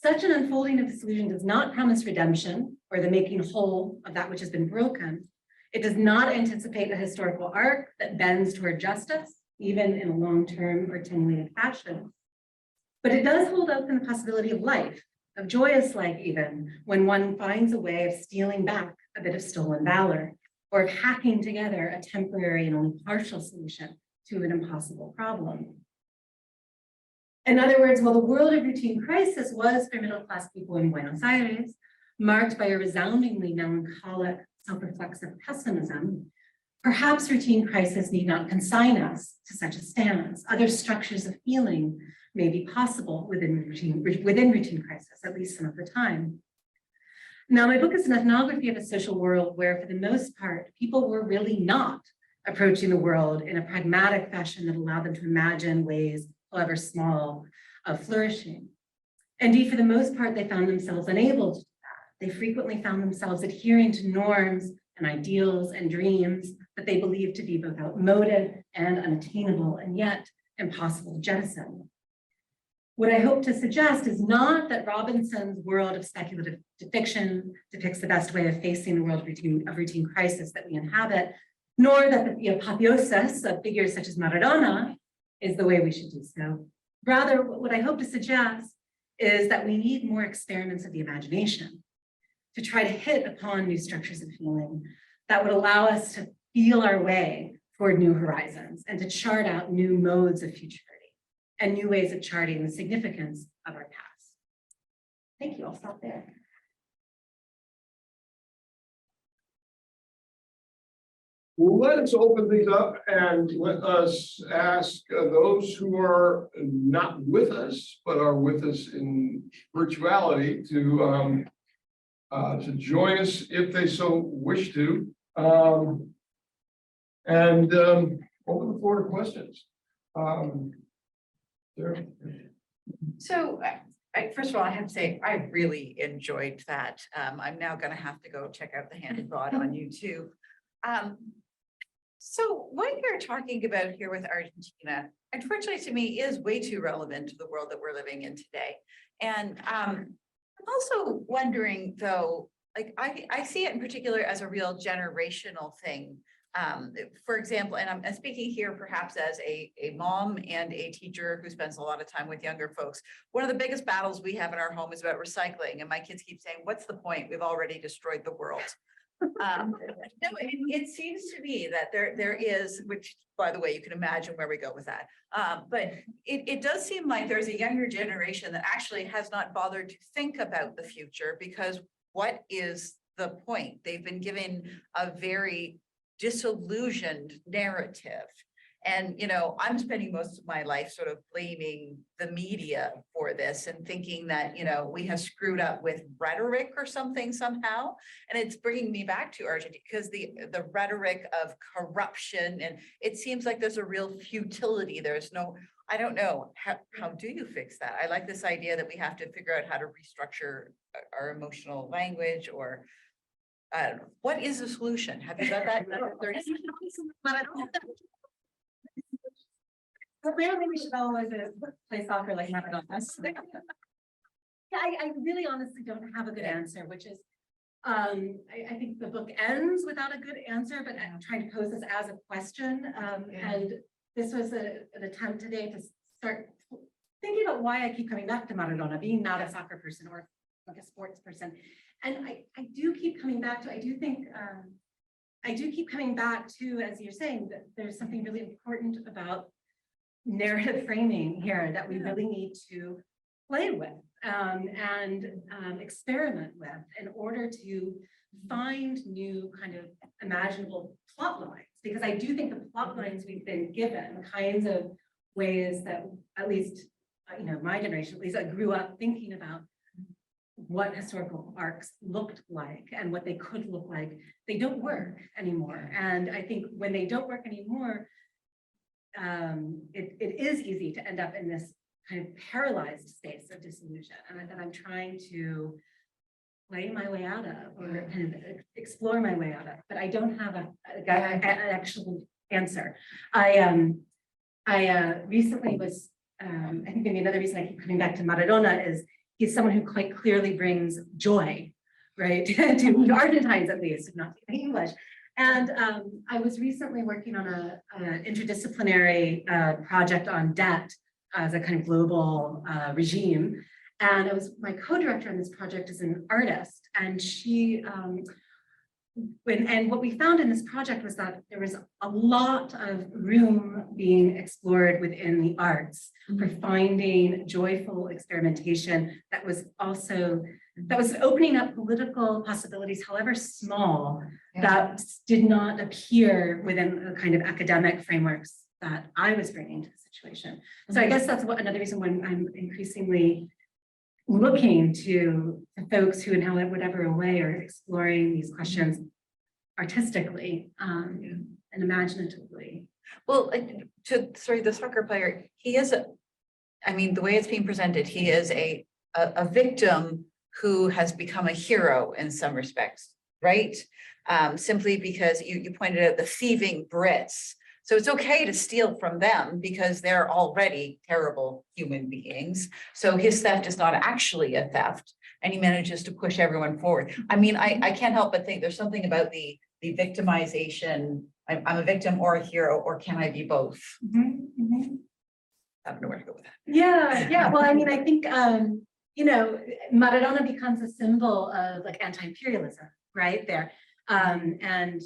Such an unfolding of disillusion does not promise redemption or the making whole of that which has been broken. It does not anticipate a historical arc that bends toward justice, even in a long-term or attenuated fashion. But it does hold open the possibility of life, of joyous life even, when one finds a way of stealing back a bit of stolen valor, or of hacking together a temporary and only partial solution to an impossible problem. In other words, while the world of routine crisis was for middle-class people in Buenos Aires, marked by a resoundingly melancholic, self-reflexive pessimism, perhaps routine crisis need not consign us to such a stance. Other structures of feeling may be possible within routine crisis, at least some of the time. Now, my book is an ethnography of a social world where, for the most part, people were really not approaching the world in a pragmatic fashion that allowed them to imagine ways, however small, of flourishing. Indeed, for the most part, they found themselves unable to do that. They frequently found themselves adhering to norms and ideals and dreams that they believed to be both outmoded and unattainable, and yet impossible to jettison. What I hope to suggest is not that Robinson's world of speculative fiction depicts the best way of facing the world of routine crisis that we inhabit, nor that the apotheosis of figures such as Maradona is the way we should do so. Rather, what I hope to suggest is that we need more experiments of the imagination to try to hit upon new structures of feeling that would allow us to feel our way toward new horizons and to chart out new modes of futurity and new ways of charting the significance of our past. Thank you, I'll stop there. Well, let us open things up and let us ask those who are not with us, but are with us in virtuality to join us if they so wish to. Open the floor to questions. Sarah? So first of all, I have to say, I really enjoyed that. I'm now going to have to go check out the Handybrod on YouTube. So what you're talking about here with Argentina, unfortunately to me, is way too relevant to the world that we're living in today. And I'm also wondering though, like I see it in particular as a real generational thing. For example, and I'm speaking here perhaps as a mom and a teacher who spends a lot of time with younger folks. One of the biggest battles we have in our home is about recycling. And my kids keep saying, what's the point? We've already destroyed the world. No, it seems to me that there is, which by the way, you can imagine where we go with that. But it does seem like there's a younger generation that actually has not bothered to think about the future, because what is the point? They've been given a very disillusioned narrative. And, you know, I'm spending most of my life sort of blaming the media for this and thinking that, you know, we have screwed up with rhetoric or something somehow. And it's bringing me back to Argentina because the rhetoric of corruption, and it seems like there's a real futility. There's no, I don't know, how do you fix that? I like this idea that we have to figure out how to restructure our emotional language, or I don't know. What is the solution? Have you got that? Clearly, we should always play soccer like Maradona. I really honestly don't have a good answer, which is, I think the book ends without a good answer, but I'm trying to pose this as a question. And this was an attempt today to start thinking about why I keep coming back to Maradona, being not a soccer person or like a sports person. And I do keep coming back to, I do keep coming back to, as you're saying, that there's something really important about narrative framing here that we really need to play with and experiment with in order to find new kind of imaginable plot lines. Because I do think the plot lines we've been given, kinds of ways that at least, you know, my generation, at least I grew up thinking about what historical arcs looked like and what they could look like, they don't work anymore. And I think when they don't work anymore, it is easy to end up in this kind of paralyzed space of disillusion, and that I'm trying to play my way out of, or kind of explore my way out of, but I don't have an actual answer. I recently was, I think maybe another reason I keep coming back to Maradona is he's someone who quite clearly brings joy, right, to Argentines at least, if not to English. And I was recently working on an interdisciplinary project on debt as a kind of global regime. And it was my co-director on this project is an artist. And she, and what we found in this project was that there was a lot of room being explored within the arts for finding joyful experimentation that was also, that was opening up political possibilities, however small, that did not appear within the kind of academic frameworks that I was bringing to the situation. So I guess that's another reason when I'm increasingly looking to folks who, in whatever way, are exploring these questions artistically and imaginatively. Well, sorry, the soccer player, he is I mean, the way it's being presented, he is a victim who has become a hero in some respects, right? Simply because you pointed out the thieving Brits So it's okay to steal from them because they're already terrible human beings. So his theft is not actually a theft, and he manages to push everyone forward. I mean, I can't help but think there's something about the victimization. I'm a victim or a hero, or can I be both? I don't know where to go with that. Yeah. Well, I mean, I think, you know, Maradona becomes a symbol of like anti-imperialism right there. And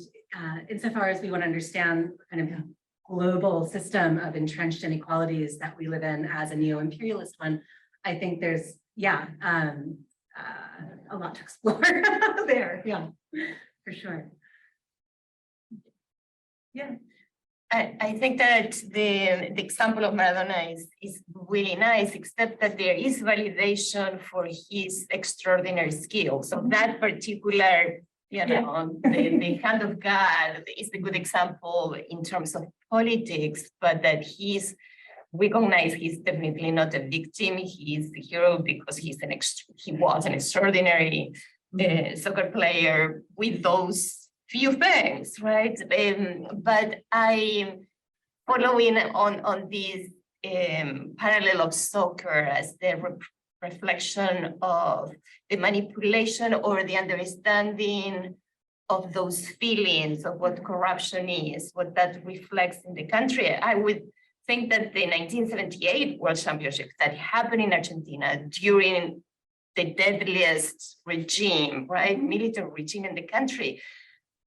insofar as we want to understand kind of global system of entrenched inequalities that we live in as a neo-imperialist one, I think there's, a lot to explore there. Yeah, for sure. Yeah. I think that the example of Maradona is really nice, except that there is validation for his extraordinary skills. So that particular, you know, the hand of God is a good example in terms of politics, but that we recognize he's definitely not a victim. He's the hero because he was an extraordinary soccer player with those few things, right? But I following on this parallel of soccer as the reflection of the manipulation or the understanding of those feelings of what corruption is, what that reflects in the country. I would think that the 1978 World Championship that happened in Argentina during the deadliest regime, right, military regime in the country,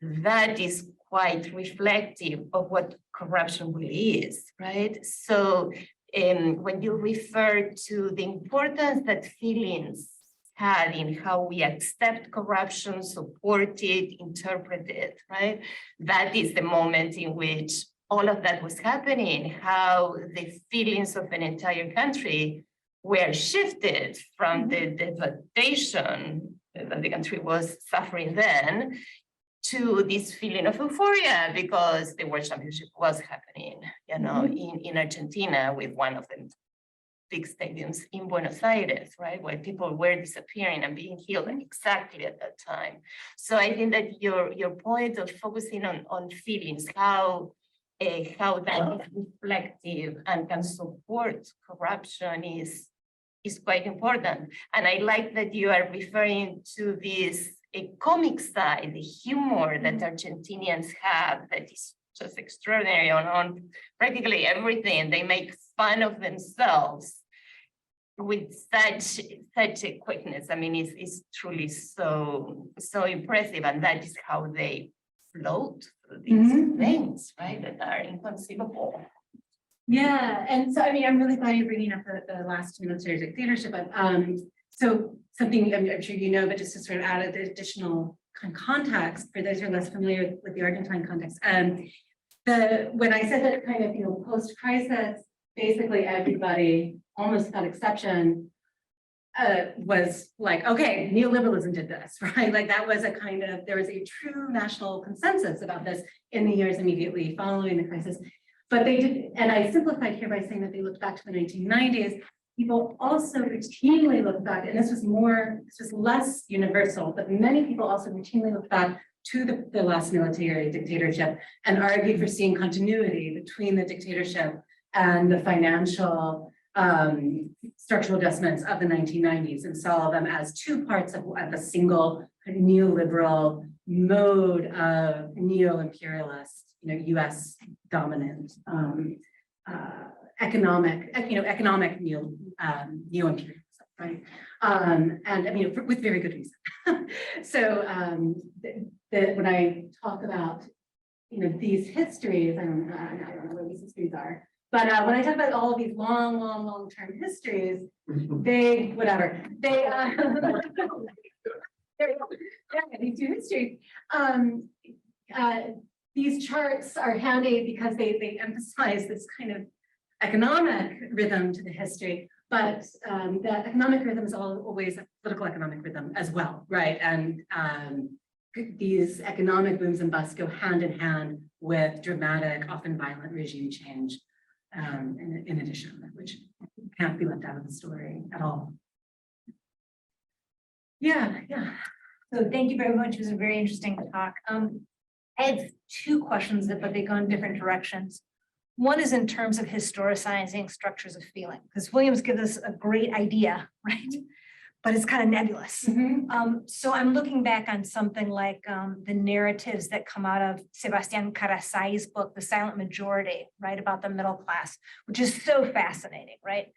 that is quite reflective of what corruption really is, right? So when you refer to the importance that feelings had in how we accept corruption, support it, interpret it, right? That is the moment in which all of that was happening, how the feelings of an entire country were shifted from the devastation that the country was suffering then to this feeling of euphoria because the World Championship was happening, you know, in Argentina with one of the big stadiums in Buenos Aires, right, where people were disappearing and being killed exactly at that time. So I think that your point of focusing on feelings, how that is reflective and can support corruption is quite important. And I like that you are referring to this comic side, the humor that Argentinians have that is just extraordinary on practically everything. They make fun of themselves with such a quickness. I mean, it's truly so impressive, and that is how they float through these things, right, that are inconceivable. Yeah, and so I mean, I'm really glad you're bringing up the last military dictatorship. So something I'm sure you know, but just to sort of add the additional kind of context for those who are less familiar with the Argentine context. When I said that kind of post-crisis, basically everybody, almost without exception, was like, okay, neoliberalism did this, right? Like that was there was a true national consensus about this in the years immediately following the crisis. But they did, and I simplified here by saying that they looked back to the 1990s. People also routinely look back, and this was less universal, but many people also routinely look back to the last military dictatorship and argued for seeing continuity between the dictatorship and the financial structural adjustments of the 1990s, and saw them as two parts of a single neoliberal mode of neo-imperialist, US dominant economic neo-imperialism, right? And I mean, with very good reason. So when I talk about, these histories, I don't know where these histories are, but when I talk about all of these long-term histories, these two histories, these charts are handy because they emphasize this kind of economic rhythm to the history, but that economic rhythm is always a political economic rhythm as well, right? And these economic booms and busts go hand in hand with dramatic, often violent regime change in addition, which can't be left out of the story at all. Yeah. So thank you very much. It was a very interesting talk. I have two questions, but they go in different directions. One is in terms of historicizing structures of feeling, because Williams gives us a great idea, right? But it's kind of nebulous. So I'm looking back on something like the narratives that come out of Sebastián Carasai's book, The Silent Majority, right, about the middle class, which is so fascinating, right?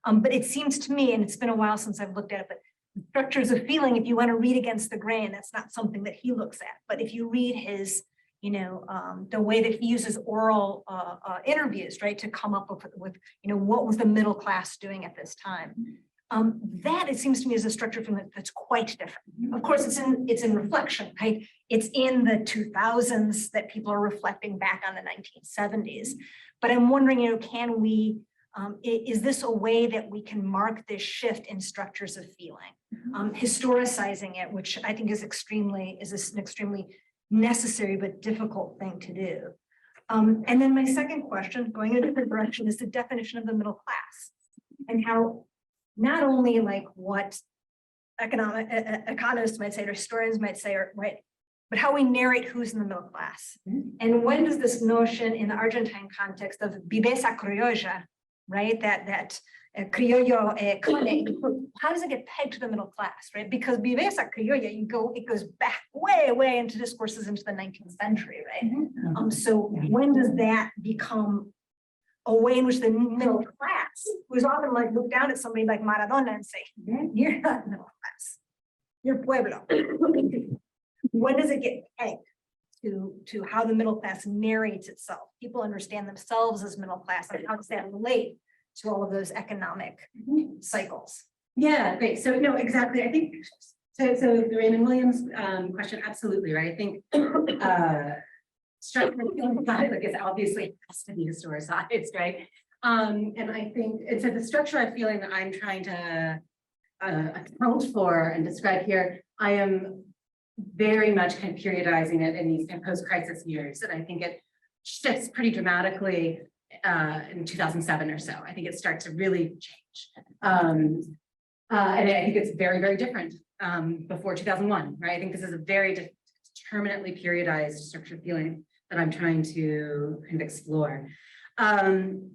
But it seems to me, and it's been a while since I've looked at it, but structures of feeling, if you want to read against the grain, that's not something that he looks at. But if you read his, the way that he uses oral interviews, right, to come up with what was the middle class doing at this time. That, it seems to me, is a structure of feeling that's quite different. Of course, it's in reflection, right? It's in the 2000s that people are reflecting back on the 1970s. But I'm wondering, can we, is this a way that we can mark this shift in structures of feeling? Historicizing it, which I think is an extremely necessary but difficult thing to do. And then my second question, going in a different direction, is the definition of the middle class, and how not only like what economists might say or historians might say, right, but how we narrate who's in the middle class. And when does this notion in the Argentine context of viveza criolla, right, that criollo CUNY, how does it get pegged to the middle class, right? Because viveza criolla, it goes back way into discourses into the 19th century, right? So when does that become a way in which the middle class, who's often like look down at somebody like Maradona and say, you're not middle class, you're pueblo. When does it get pegged to how the middle class narrates itself? People understand themselves as middle class, and how does that relate to all of those economic cycles? Yeah, great. So no, exactly. I think so. The Raymond Williams question, absolutely right. I think structure of feeling like is obviously has to be historicized, right? And I think it's the structure of feeling that I'm trying to account for and describe here. I am very much kind of periodizing it in these kind of post-crisis years, and I think it shifts pretty dramatically in 2007 or so. I think it starts to really change, and I think it's very different before 2001, right? I think this is a very determinately periodized structure of feeling that I'm trying to kind of explore. And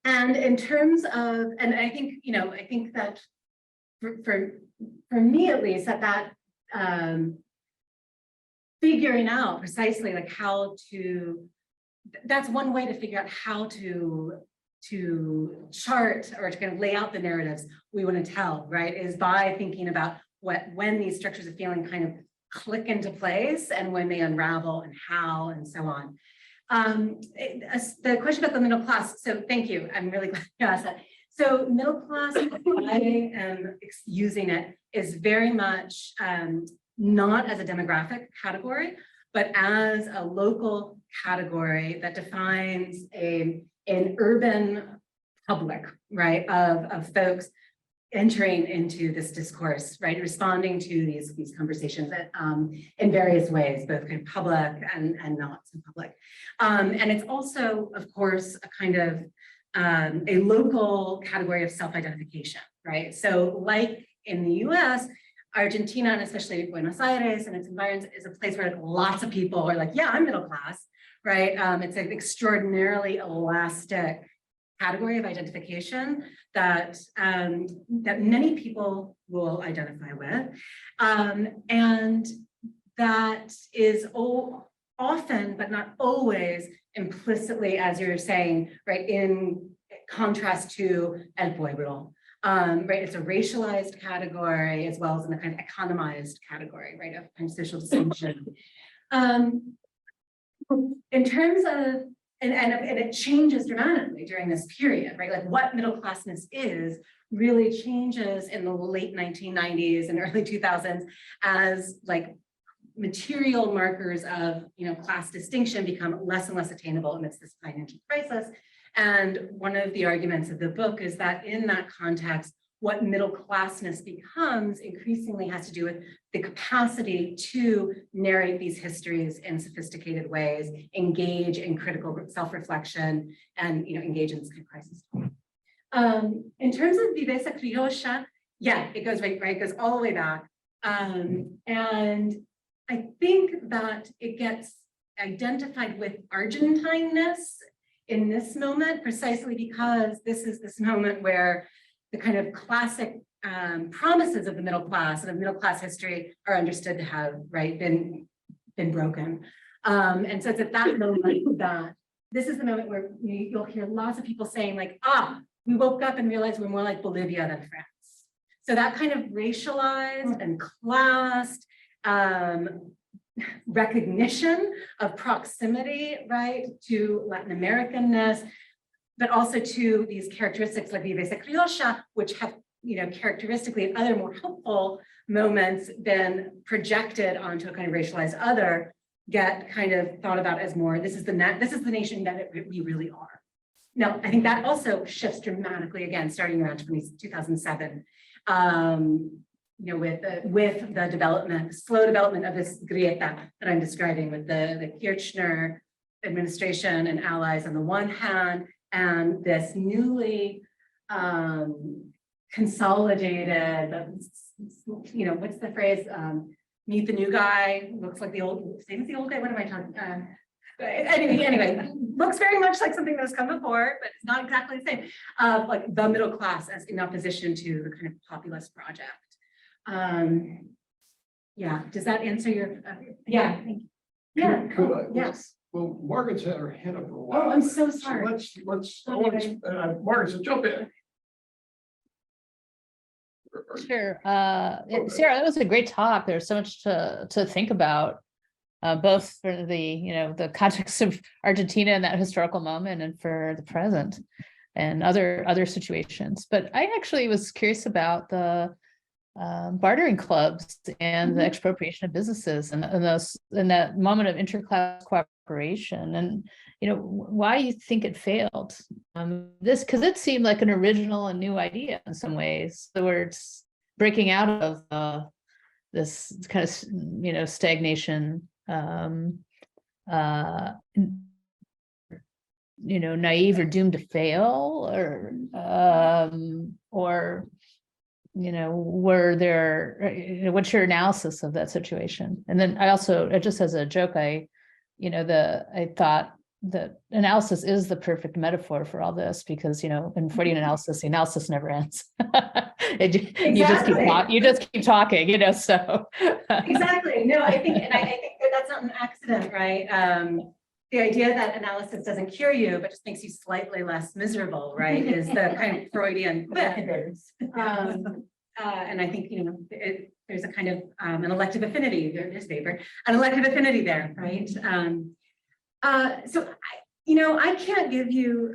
in terms of, and I think, I think that for me at least, that figuring out precisely like how to, that's one way to figure out how to chart or to kind of lay out the narratives we want to tell, right? Is by thinking about when these structures of feeling kind of click into place and when they unravel and how and so on. The question about the middle class, so thank you, I'm really glad you asked that. So middle class, I am using it, is very much not as a demographic category, but as a local category that defines an urban public, right, of folks entering into this discourse, right, responding to these conversations in various ways, both kind of public and not so public. And it's also, of course, a kind of a local category of self-identification, right? So like in the US, Argentina, and especially Buenos Aires and its environs, is a place where like, lots of people are like, yeah, I'm middle class, right? It's an extraordinarily elastic category of identification that that many people will identify with, and that is often, but not always, implicitly, as you're saying, right, in contrast to el pueblo. Right, it's a racialized category as well as in a kind of economized category, right, of kind of social distinction. In terms of, and it changes dramatically during this period, right? Like what middle classness is really changes in the late 1990s and early 2000s as like material markers of class distinction become less and less attainable amidst this financial crisis. And one of the arguments of the book is that in that context, what middle classness becomes increasingly has to do with the capacity to narrate these histories in sophisticated ways, engage in critical self-reflection, and engage in this kind of crisis. In terms of viveza criolla, yeah, it goes it goes all the way back. And I think that it gets identified with Argentineness in this moment, precisely because this is this moment where the kind of classic promises of the middle class and of middle class history are understood to have, right, been broken. And so it's at that moment that this is the moment where you'll hear lots of people saying like, we woke up and realized we're more like Bolivia than France. So that kind of racialized and classed recognition of proximity, right, to Latin Americanness, but also to these characteristics like Vive se criolla, which have, characteristically in other more hopeful moments been projected onto a kind of racialized other, get kind of thought about as more, this is the nation that we really are. Now, I think that also shifts dramatically again, starting around 2007, with the development, slow development of this grieta that I'm describing with the Kirchner administration and allies on the one hand, and this newly consolidated, what's the phrase? Meet the new guy, looks like the old, same as the old guy, what am I talking? Anyway, looks very much like something that's come before, but it's not exactly the same. Like the middle class as in opposition to the kind of populist project. Yeah, does that answer your? Yeah. Thank you. Yeah. Could I? Yes. Well, Margaret's had her hand up for a while. Oh, I'm so sorry. So Margaret, so jump in. Sure. Sarah, that was a great talk. There's so much to think about, both for the context of Argentina in that historical moment and for the present and other situations. But I actually was curious about the bartering clubs and the expropriation of businesses and that moment of interclass cooperation, and why you think it failed. Because it seemed like an original and new idea in some ways. So where it's breaking out of this kind of stagnation, naive or doomed to fail, or were there, what's your analysis of that situation? And then just as a joke, I thought that analysis is the perfect metaphor for all this, because, in Freudian analysis, the analysis never ends. You just keep talking, so. Exactly. No, I think that that's not an accident, right? The idea that analysis doesn't cure you, but just makes you slightly less miserable, right, is the kind of Freudian quip. And I think, there's a kind of an elective affinity, there's paper, an elective affinity there, right? So I can't give you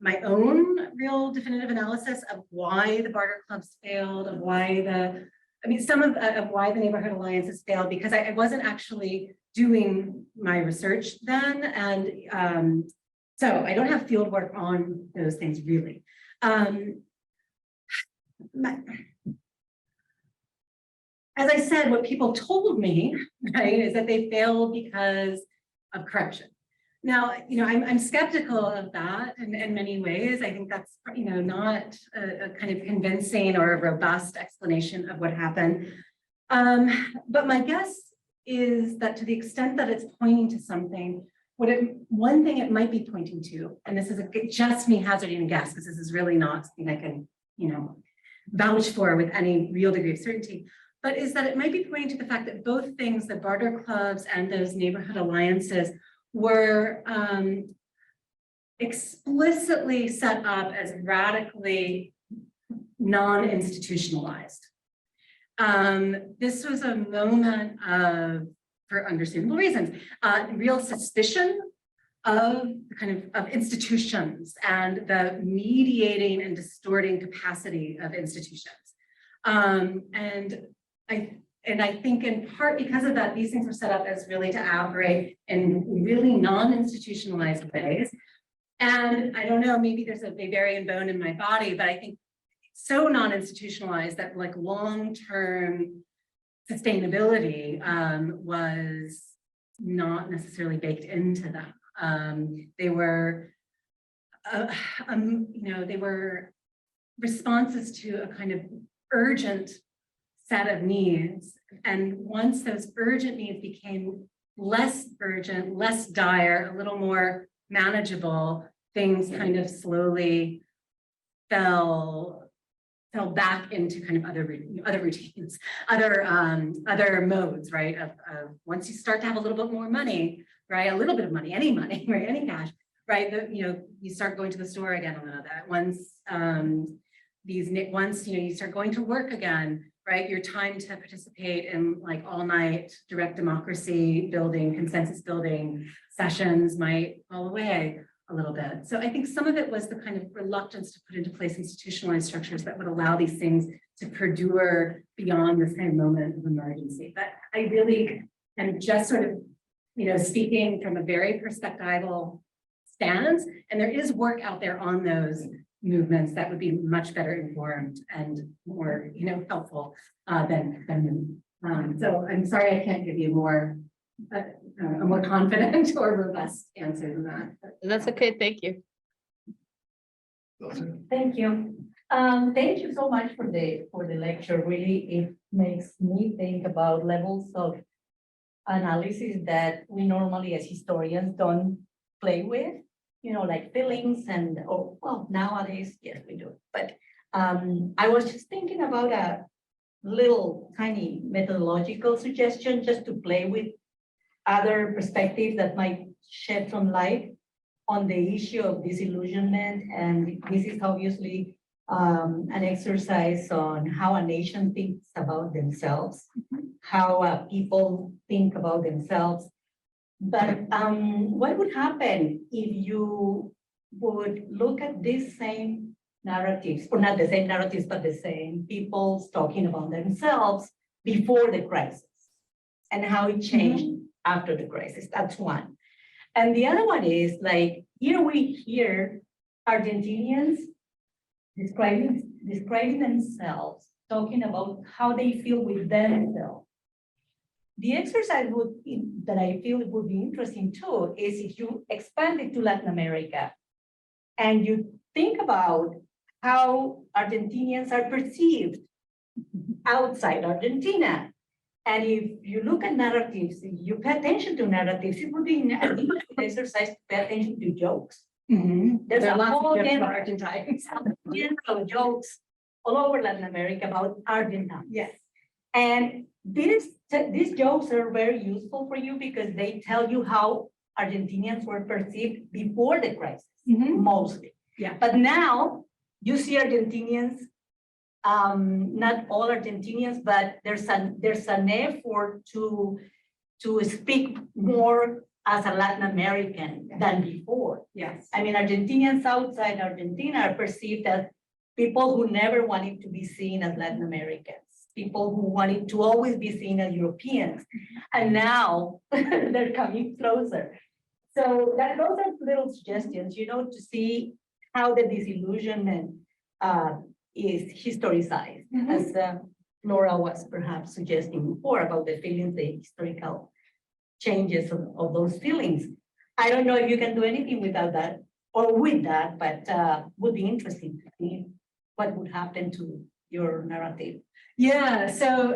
my own real definitive analysis of why the barter clubs failed, of why some of why the neighborhood alliances failed, because I wasn't actually doing my research then. And so I don't have field work on those things really. As I said, what people told me, right, is that they failed because of corruption. Now, I'm skeptical of that in many ways. I think that's, not a kind of convincing or a robust explanation of what happened. But my guess is that to the extent that it's pointing to something, one thing it might be pointing to, and this is just me hazarding a guess, because this is really not something I can, vouch for with any real degree of certainty, but is that it might be pointing to the fact that both things, the barter clubs and those neighborhood alliances, were explicitly set up as radically non-institutionalized. This was a moment of, for understandable reasons, real suspicion of the kind of institutions and the mediating and distorting capacity of institutions. And I think in part because of that, these things were set up as really to operate in really non-institutionalized ways. And I don't know, maybe there's a Bavarian bone in my body, but I think so non-institutionalized that like long-term sustainability was not necessarily baked into them. They were, they were responses to a kind of urgent set of needs. And once those urgent needs became less urgent, less dire, a little more manageable, things kind of slowly fell back into kind of other routines, other modes, right? Of once you start to have a little bit more money, right? A little bit of money, any money, right? Any cash, right? You start going to the store again a little bit. Once you start going to work again, right? Your time to participate in like all night direct democracy building, consensus building sessions might fall away a little bit. So I think some of it was the kind of reluctance to put into place institutionalized structures that would allow these things to perdure beyond this kind of moment of emergency. But I really am just sort of, speaking from a very perspectival stance, and there is work out there on those movements that would be much better informed and more, helpful than so I'm sorry I can't give you a more confident or robust answer than that. That's okay, thank you. Thank you. Thank you so much for the lecture. Really, it makes me think about levels of analysis that we normally as historians don't play with, like feelings well, nowadays, yes, we do. But I was just thinking about a little tiny methodological suggestion just to play with other perspectives that might shed some light on the issue of disillusionment. And this is obviously an exercise on how a nation thinks about themselves, how people think about themselves. But what would happen if you would look at these same narratives, or not the same narratives, but the same people talking about themselves before the crisis and how it changed after the crisis? That's one. And the other one is like, here we hear Argentinians describing themselves, talking about how they feel with themselves. The exercise that I feel would be interesting too is if you expand it to Latin America and you think about how Argentinians are perceived outside Argentina. And if you look at narratives, you pay attention to narratives, it would be an exercise to pay attention to jokes. There's There are a lots whole of jokes about general Argentines. jokes all over Latin America about Argentina. Yes. And these jokes are very useful for you because they tell you how Argentinians were perceived before the crisis, mostly. Yeah. But now you see Argentinians, not all Argentinians, but there's an effort to speak more as a Latin American than before. Yes. I mean, Argentinians outside Argentina are perceived as people who never wanted to be seen as Latin Americans, people who wanted to always be seen as Europeans. And now they're coming closer. So those are little suggestions, to see how the disillusionment is historicized, as Laura was perhaps suggesting before about the feelings, the historical changes of those feelings. I don't know if you can do anything without that or with that, but would be interesting to see what would happen to your narrative. Yeah, so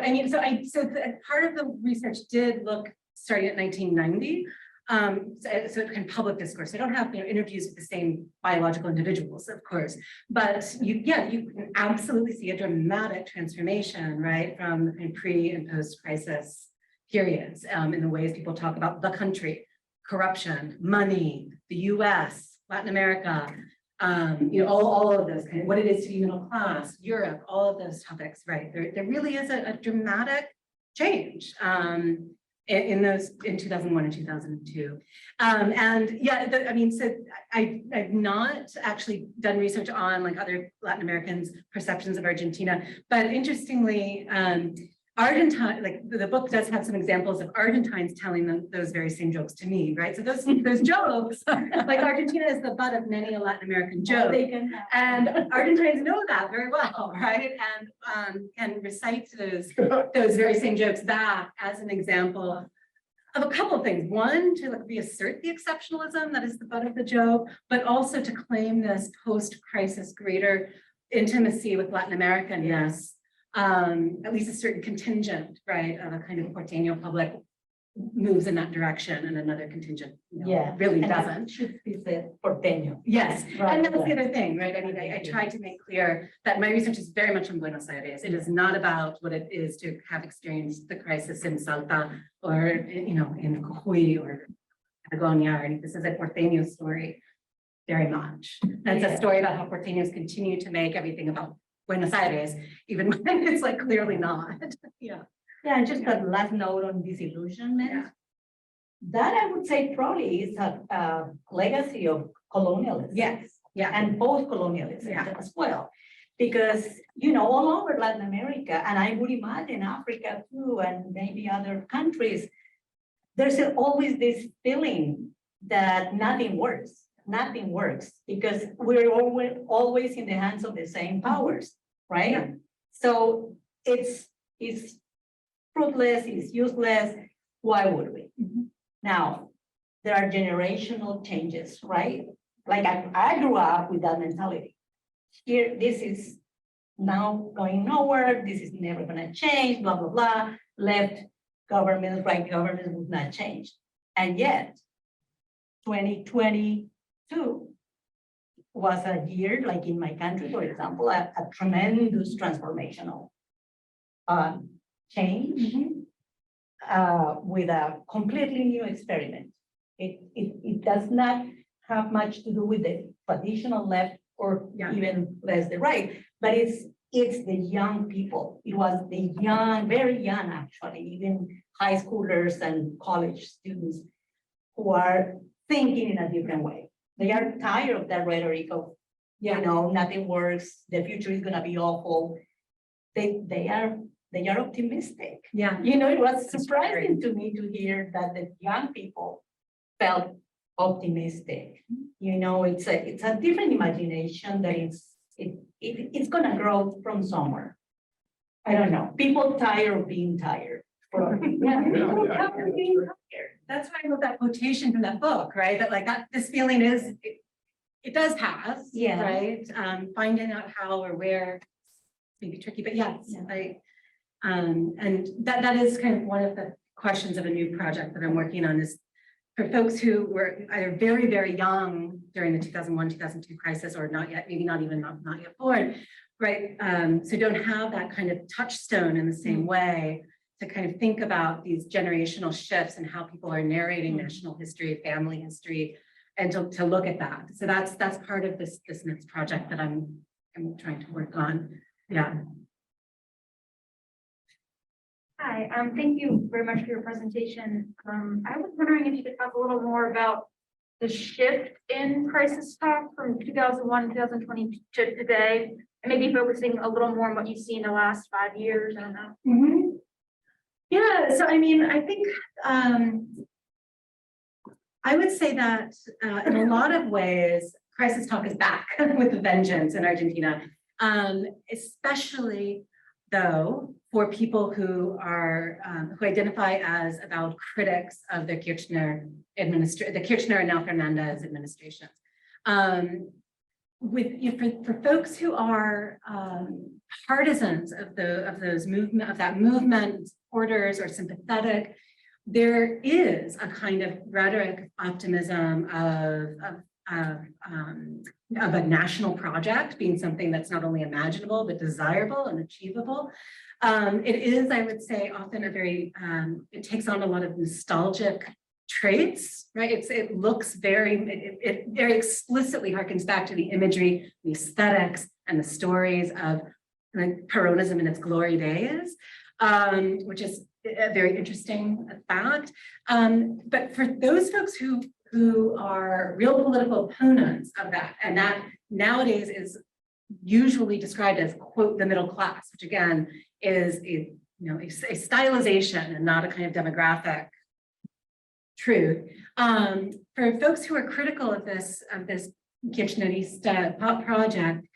part of the research did look starting at 1990. So kind of public discourse. I don't have interviews with the same biological individuals, of course, but you can absolutely see a dramatic transformation, right, from pre and post crisis periods in the ways people talk about the country, corruption, money, the U.S., Latin America, all of those kind of what it is to be middle class, Europe, all of those topics, right? There really is a dramatic change. In 2001 and 2002. So I've not actually done research on like other Latin Americans' perceptions of Argentina, but interestingly, Argentine, like the book does have some examples of Argentines telling them those very same jokes to me, right? So those jokes, like Argentina is the butt of many a Latin American joke, and Argentines know that very well, right? And can recite those very same jokes back as an example of a couple of things. One, to reassert the exceptionalism that is the butt of the joke, but also to claim this post-crisis greater intimacy with Latin Americanness. At least a certain contingent, right, of a kind of porteño public moves in that direction and another contingent, Yeah. really And that doesn't. should be said porteño. Yes, Right, and that's the right. other thing, right? I mean, I tried to make clear that my research is very much on Buenos Aires. It is not about what it is to have experienced the crisis in Salta or, in Jujuy or Patagonia or anything. This is a porteño story, very much. That's a story about how porteños continue to make everything about Buenos Aires, even when it's like clearly not. Yeah. Yeah, and just a last note on disillusionment. Yeah. That I would say probably is a legacy of colonialism. Yes. Yeah. And post-colonialism Yeah. as well. Because, all over Latin America, and I would imagine Africa too, and maybe other countries, there's always this feeling that nothing works. Nothing works because we're always in the hands of the same powers, right? Yeah. So it's fruitless, it's useless. Why would we? Now, there are generational changes, right? Like I grew up with that mentality. Here, this is now going nowhere. This is never going to change, blah, blah, blah. Left government, right government would not change. And yet, 2022 was a year, like in my country, for example, a tremendous transformational change with a completely new experiment. It does not have much to do with the traditional left or even less the right, but it's the young people. It was the young, very young, actually, even high schoolers and college students who are thinking in a different way. They are tired of that rhetoric of, nothing works, the future is gonna be awful. They are optimistic. Yeah. It was surprising to me to hear that the young people felt optimistic. It's a different imagination that it's gonna grow from somewhere. I don't know. People tired of being tired. That's why I wrote that quotation from that book, right? That this feeling is, it does pass, Yeah. right? Finding out how or where may be tricky, but yes, and that is kind of one of the questions of a new project that I'm working on is for folks who were either very, very young during the 2001, 2002 crisis or not yet, maybe not yet born, right? So don't have that kind of touchstone in the same way to kind of think about these generational shifts and how people are narrating national history, family history, and to look at that. So that's part of this next project that I'm trying to work on. Yeah. Hi, thank you very much for your presentation. I was wondering if you could talk a little more about the shift in crisis talk from 2001, 2020 to today, and maybe focusing a little more on what you've seen in the last 5 years. I don't know. Yeah, so I mean, I think I would say that in a lot of ways, crisis talk is back with a vengeance in Argentina, especially though for people who are who identify as avowed critics of the Kirchner and now Fernandez administrations. For folks who are partisans of that movement, supporters or sympathetic, there is a kind of rhetoric optimism of a national project being something that's not only imaginable but desirable and achievable. It is, I would say, often a very it takes on a lot of nostalgic traits, right? It looks it very explicitly harkens back to the imagery, the aesthetics, and the stories of Peronism in its glory days, which is a very interesting fact. But for those folks who are real political opponents of that, and that nowadays is usually described as, quote, the middle class, which again is a stylization and not a kind of demographic truth. For folks who are critical of this Kirchnerista project,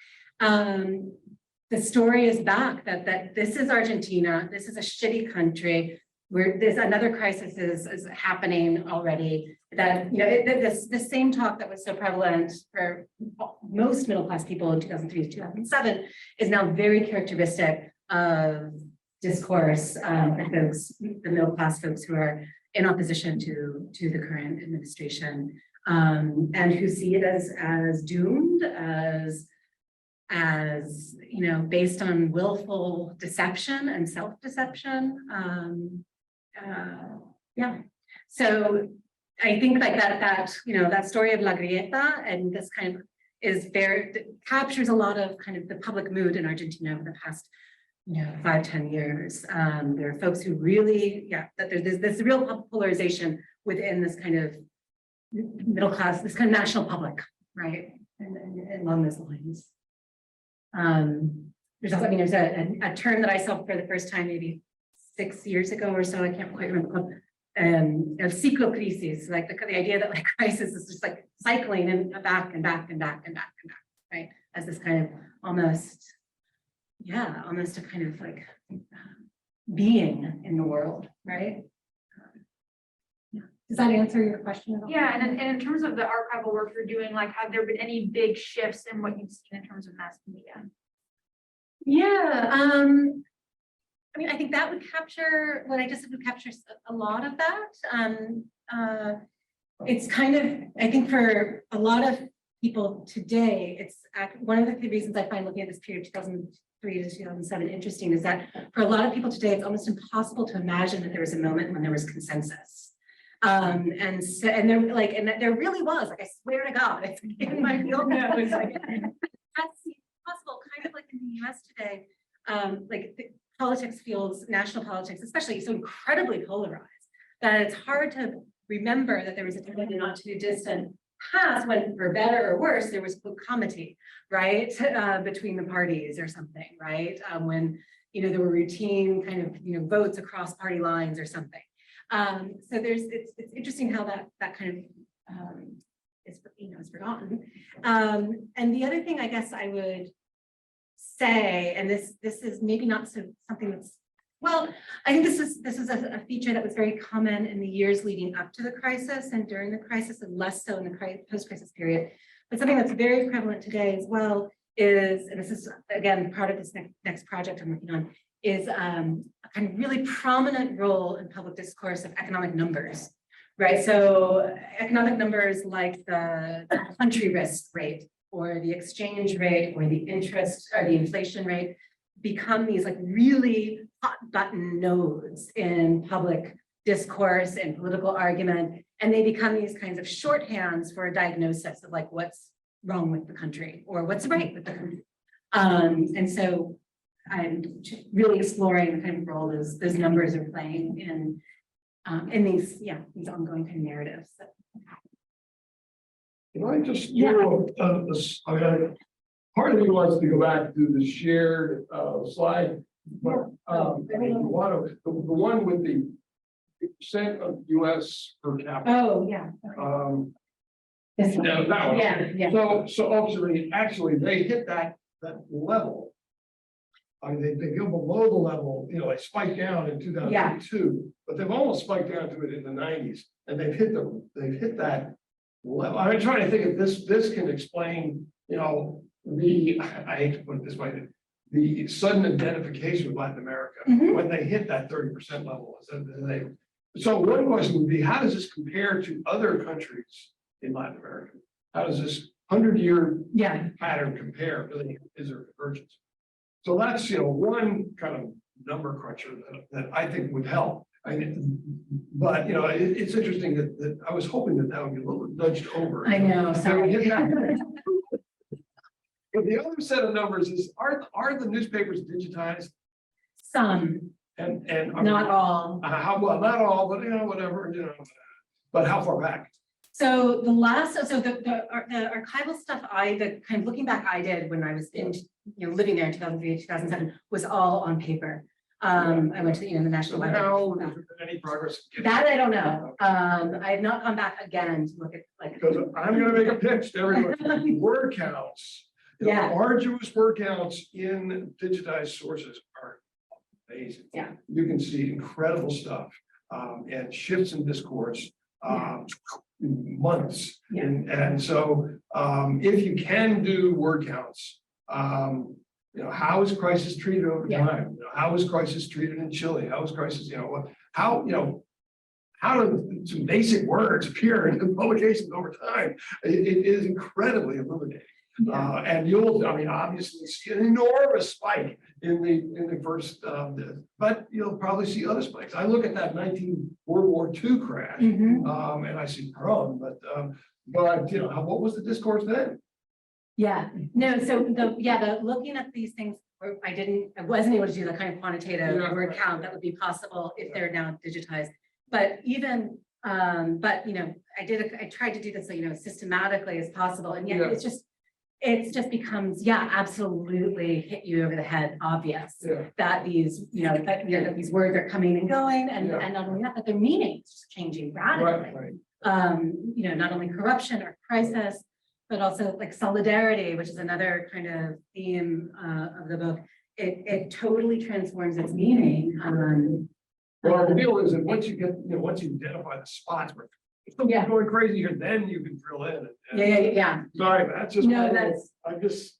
the story is back that this is Argentina, this is a shitty country where there's another crisis is happening already. That the same talk that was so prevalent for most middle class people in 2003 to 2007 is now very characteristic of discourse for folks, the middle class folks who are in opposition to the current administration, and who see it as doomed, as you know, based on willful deception and self-deception. Yeah, so I think like that you know, that story of La Grieta and this kind of captures a lot of kind of the public mood in Argentina over the past, you know, 5-10 years. There are folks who really, that there's this real polarization within this kind of middle class, this kind of national public, right? And along those lines. There's also, I mean, there's a term that I saw for the first time maybe 6 years ago or so, I can't quite remember, of ciclo crisis, like the idea that like crisis is just like cycling and back and back and back and back and back, right? As this kind of almost a kind of like being in the world, right? Does that answer your question at all? Yeah, and in terms of the archival work you're doing, like, have there been any big shifts in what you've seen in terms of mass media? Yeah, I mean, I think that would capture what I just said would capture a lot of that. It's kind of, I think for a lot of people today, it's one of the reasons I find looking at this period 2003 to 2007 interesting is that for a lot of people today, it's almost impossible to imagine that there was a moment when there was consensus. And there like, and there really was, like, I swear to God, it's in my field now. It's like, that's possible, kind of like in the US today, like the politics feels, national politics, especially, so incredibly polarized that it's hard to remember that there was a time in the not too distant past when, for better or worse, there was comity, right, between the parties or something, right, when, you know, there were routine kind of, you know, votes across party lines or something. So it's interesting how that kind of is, you know, is forgotten. And the other thing I guess I would say, and this is maybe not something that's, well, I think this is a feature that was very common in the years leading up to the crisis and during the crisis, and less so in the post-crisis period. But something that's very prevalent today as well is, and this is again part of this next project I'm working on, is a kind of really prominent role in public discourse of economic numbers, right? So economic numbers like the country risk rate or the exchange rate or the interest or the inflation rate become these like really hot button nodes in public discourse and political argument. And they become these kinds of shorthands for a diagnosis of like what's wrong with the country or what's right with the country. And so I'm really exploring the kind of role those numbers are playing in these ongoing kind of narratives. Can I just do I mean, part of me wants to go back to the shared slide, but the one with the percent of US per capita. Oh, yeah. This one. Yeah, that one. Yeah. So actually they hit that level. I mean, they go below the level, you know, they spiked down in 2002, but they've almost spiked down to it in the 90s, and they've hit that level. I'm trying to think if this can explain, you know, I hate to put it this way, the sudden identification with Latin America when they hit that 30% level. So one question would be, how does this compare to other countries in Latin America? How does this 100-year pattern compare? Is there convergence? So that's, you know, one kind of number cruncher that I think would help. But you know, it's interesting that I was hoping that would be a little nudged over. I know. Sorry. But the other set of numbers is are the newspapers digitized? Some. And not all. How well? Not all, but you know, whatever. You know, but how far back? So the archival stuff the kind of looking back I did when I was living there in 2003, 2007 was all on paper. I went to the National Library. Is there any progress? That I don't know. I have not gone back again to look at because I'm going to make a pitch to everyone. Word counts. Arduous word counts in digitized sources are amazing. Yeah, you can see incredible stuff and shifts in discourse. Months. And so if you can do word counts, you know, how is crisis treated over time? You know, how is crisis treated in Chile? How is crisis, you know, how do some basic words appear in publications over time? It is incredibly illuminating. And you'll, I mean, obviously see an enormous spike in the first, but you'll probably see other spikes. I look at that World War II crash, and I see grown, but you know, what was the discourse then? Yeah, no, so the looking at these things, I wasn't able to do the kind of quantitative word count that would be possible if they're now digitized. But even, but you know, I tried to do this, you know, systematically as possible, and yet it just becomes, absolutely hit you over the head, obvious that these, that these words are coming and going, and not only that, but their meaning is just changing radically. You know, not only corruption or crisis, but also like solidarity, which is another kind of theme of the book. It totally transforms its meaning. Well, the deal is that once you get, once you identify the spots where something's going crazy here, then you can drill in. Yeah. Sorry, that's just, I'm just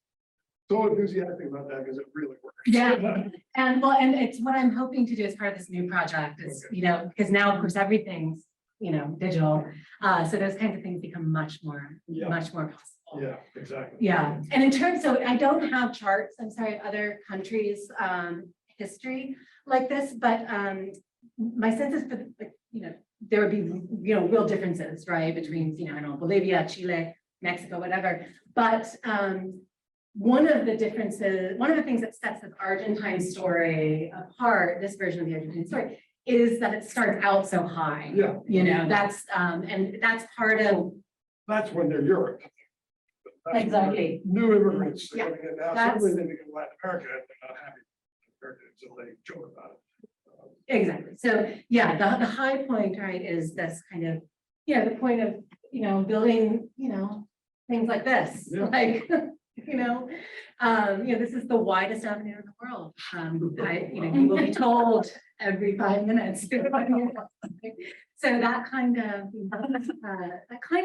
so enthusiastic about that because it really works. Yeah, and well, and it's what I'm hoping to do as part of this new project is, because now of course everything's, digital. So those kinds of things become much more possible. Yeah, exactly. Yeah, and in terms, so I don't have charts, I'm sorry, of other countries' history like this, but my sense is for, there would be, real differences, right, between, I don't know, Bolivia, Chile, Mexico, whatever. But one of the differences, one of the things that sets the Argentine story apart, this version of the Argentine story, is that it starts out so high. Yeah. That's and that's part of. That's when they're Europe. That's Exactly. New immigrants. Yeah. Now, certainly they become Latin America, and they're not happy with America until they joke about it. Exactly. So the high point, right, is this kind of, the point of, building, things like this, like, this is the widest avenue in the world. You will be told every 5 minutes. So that kind of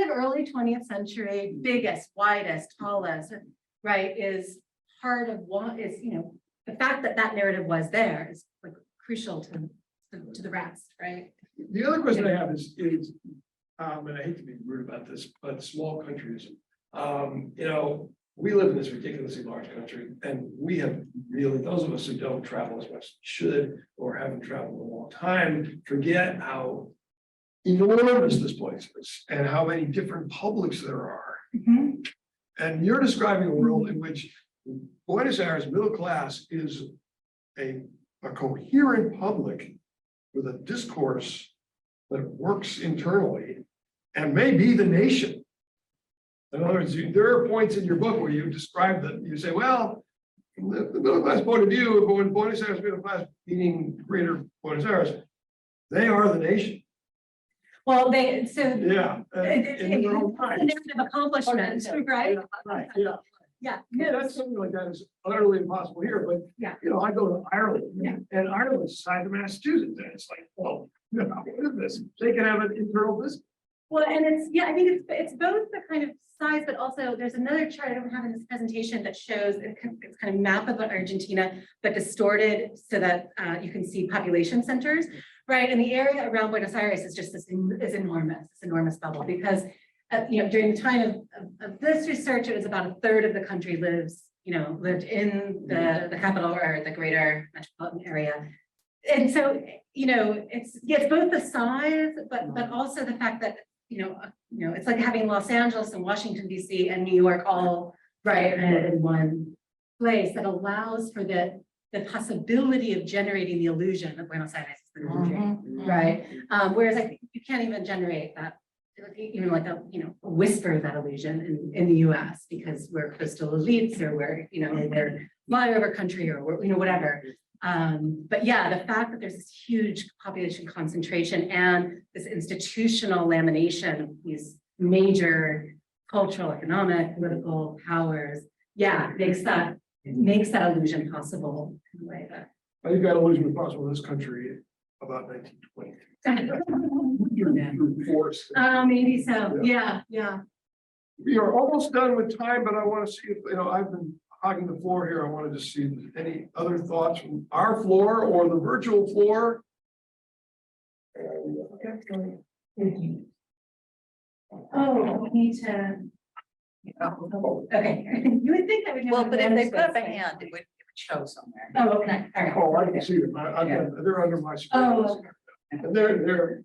early 20th century, biggest, widest, tallest, right, is part of what is, the fact that that narrative was there is like crucial to the rest, right? The other question I have is, and I hate to be rude about this, but small countries, we live in this ridiculously large country, and we have really, those of us who don't travel as much as should or haven't traveled in a long time, forget how enormous this place is and how many different publics there are. And you're describing a world in which Buenos Aires middle class is a coherent public with a discourse that works internally and may be the nation. In other words, there are points in your book where you describe that you say, well, from the middle class point of view, when Buenos Aires middle class, meaning greater Buenos Aires, they are the nation. Well, it's a narrative accomplishment, right? Right. Yeah. That's something like that is utterly impossible here, but I go to Ireland, and Ireland's side of Massachusetts, and it's like, well, what is this? They can have an internal business. Well, and I think it's both the kind of size, but also there's another chart I don't have in this presentation that shows it's kind of map of Argentina, but distorted so that you can see population centers, right? And the area around Buenos Aires is just this enormous bubble because during the time of this research, it was about a third of the country lived in the capital or the greater metropolitan area. And so, it's both the size, but also the fact that, it's like having Los Angeles and Washington, D.C. and New York all right in one place that allows for the possibility of generating the illusion of Buenos Aires, right? Whereas I think you can't even generate that, even like a whisper of that illusion in the U.S. because we're coastal elites or we're we're flyover country or we're whatever. But the fact that there's this huge population concentration and this institutional lamination of these major cultural, economic, political powers, makes that illusion possible in a way that. I think that illusion was possible in this country about 1920. Maybe so. Yeah. We are almost done with time, but I want to see if I've been hogging the floor here. I wanted to see any other thoughts from our floor or the virtual floor. Okay. Oh, we need to. Okay, you would think that would. have Well, but if they put up a manuscripts. hand, it would show somewhere. Oh, okay, all right. Oh, I can see them. They're under my screen. Oh. And they're,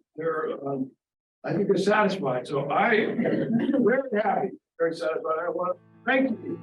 I think they're satisfied. So I'm very happy, very satisfied. I want to thank you.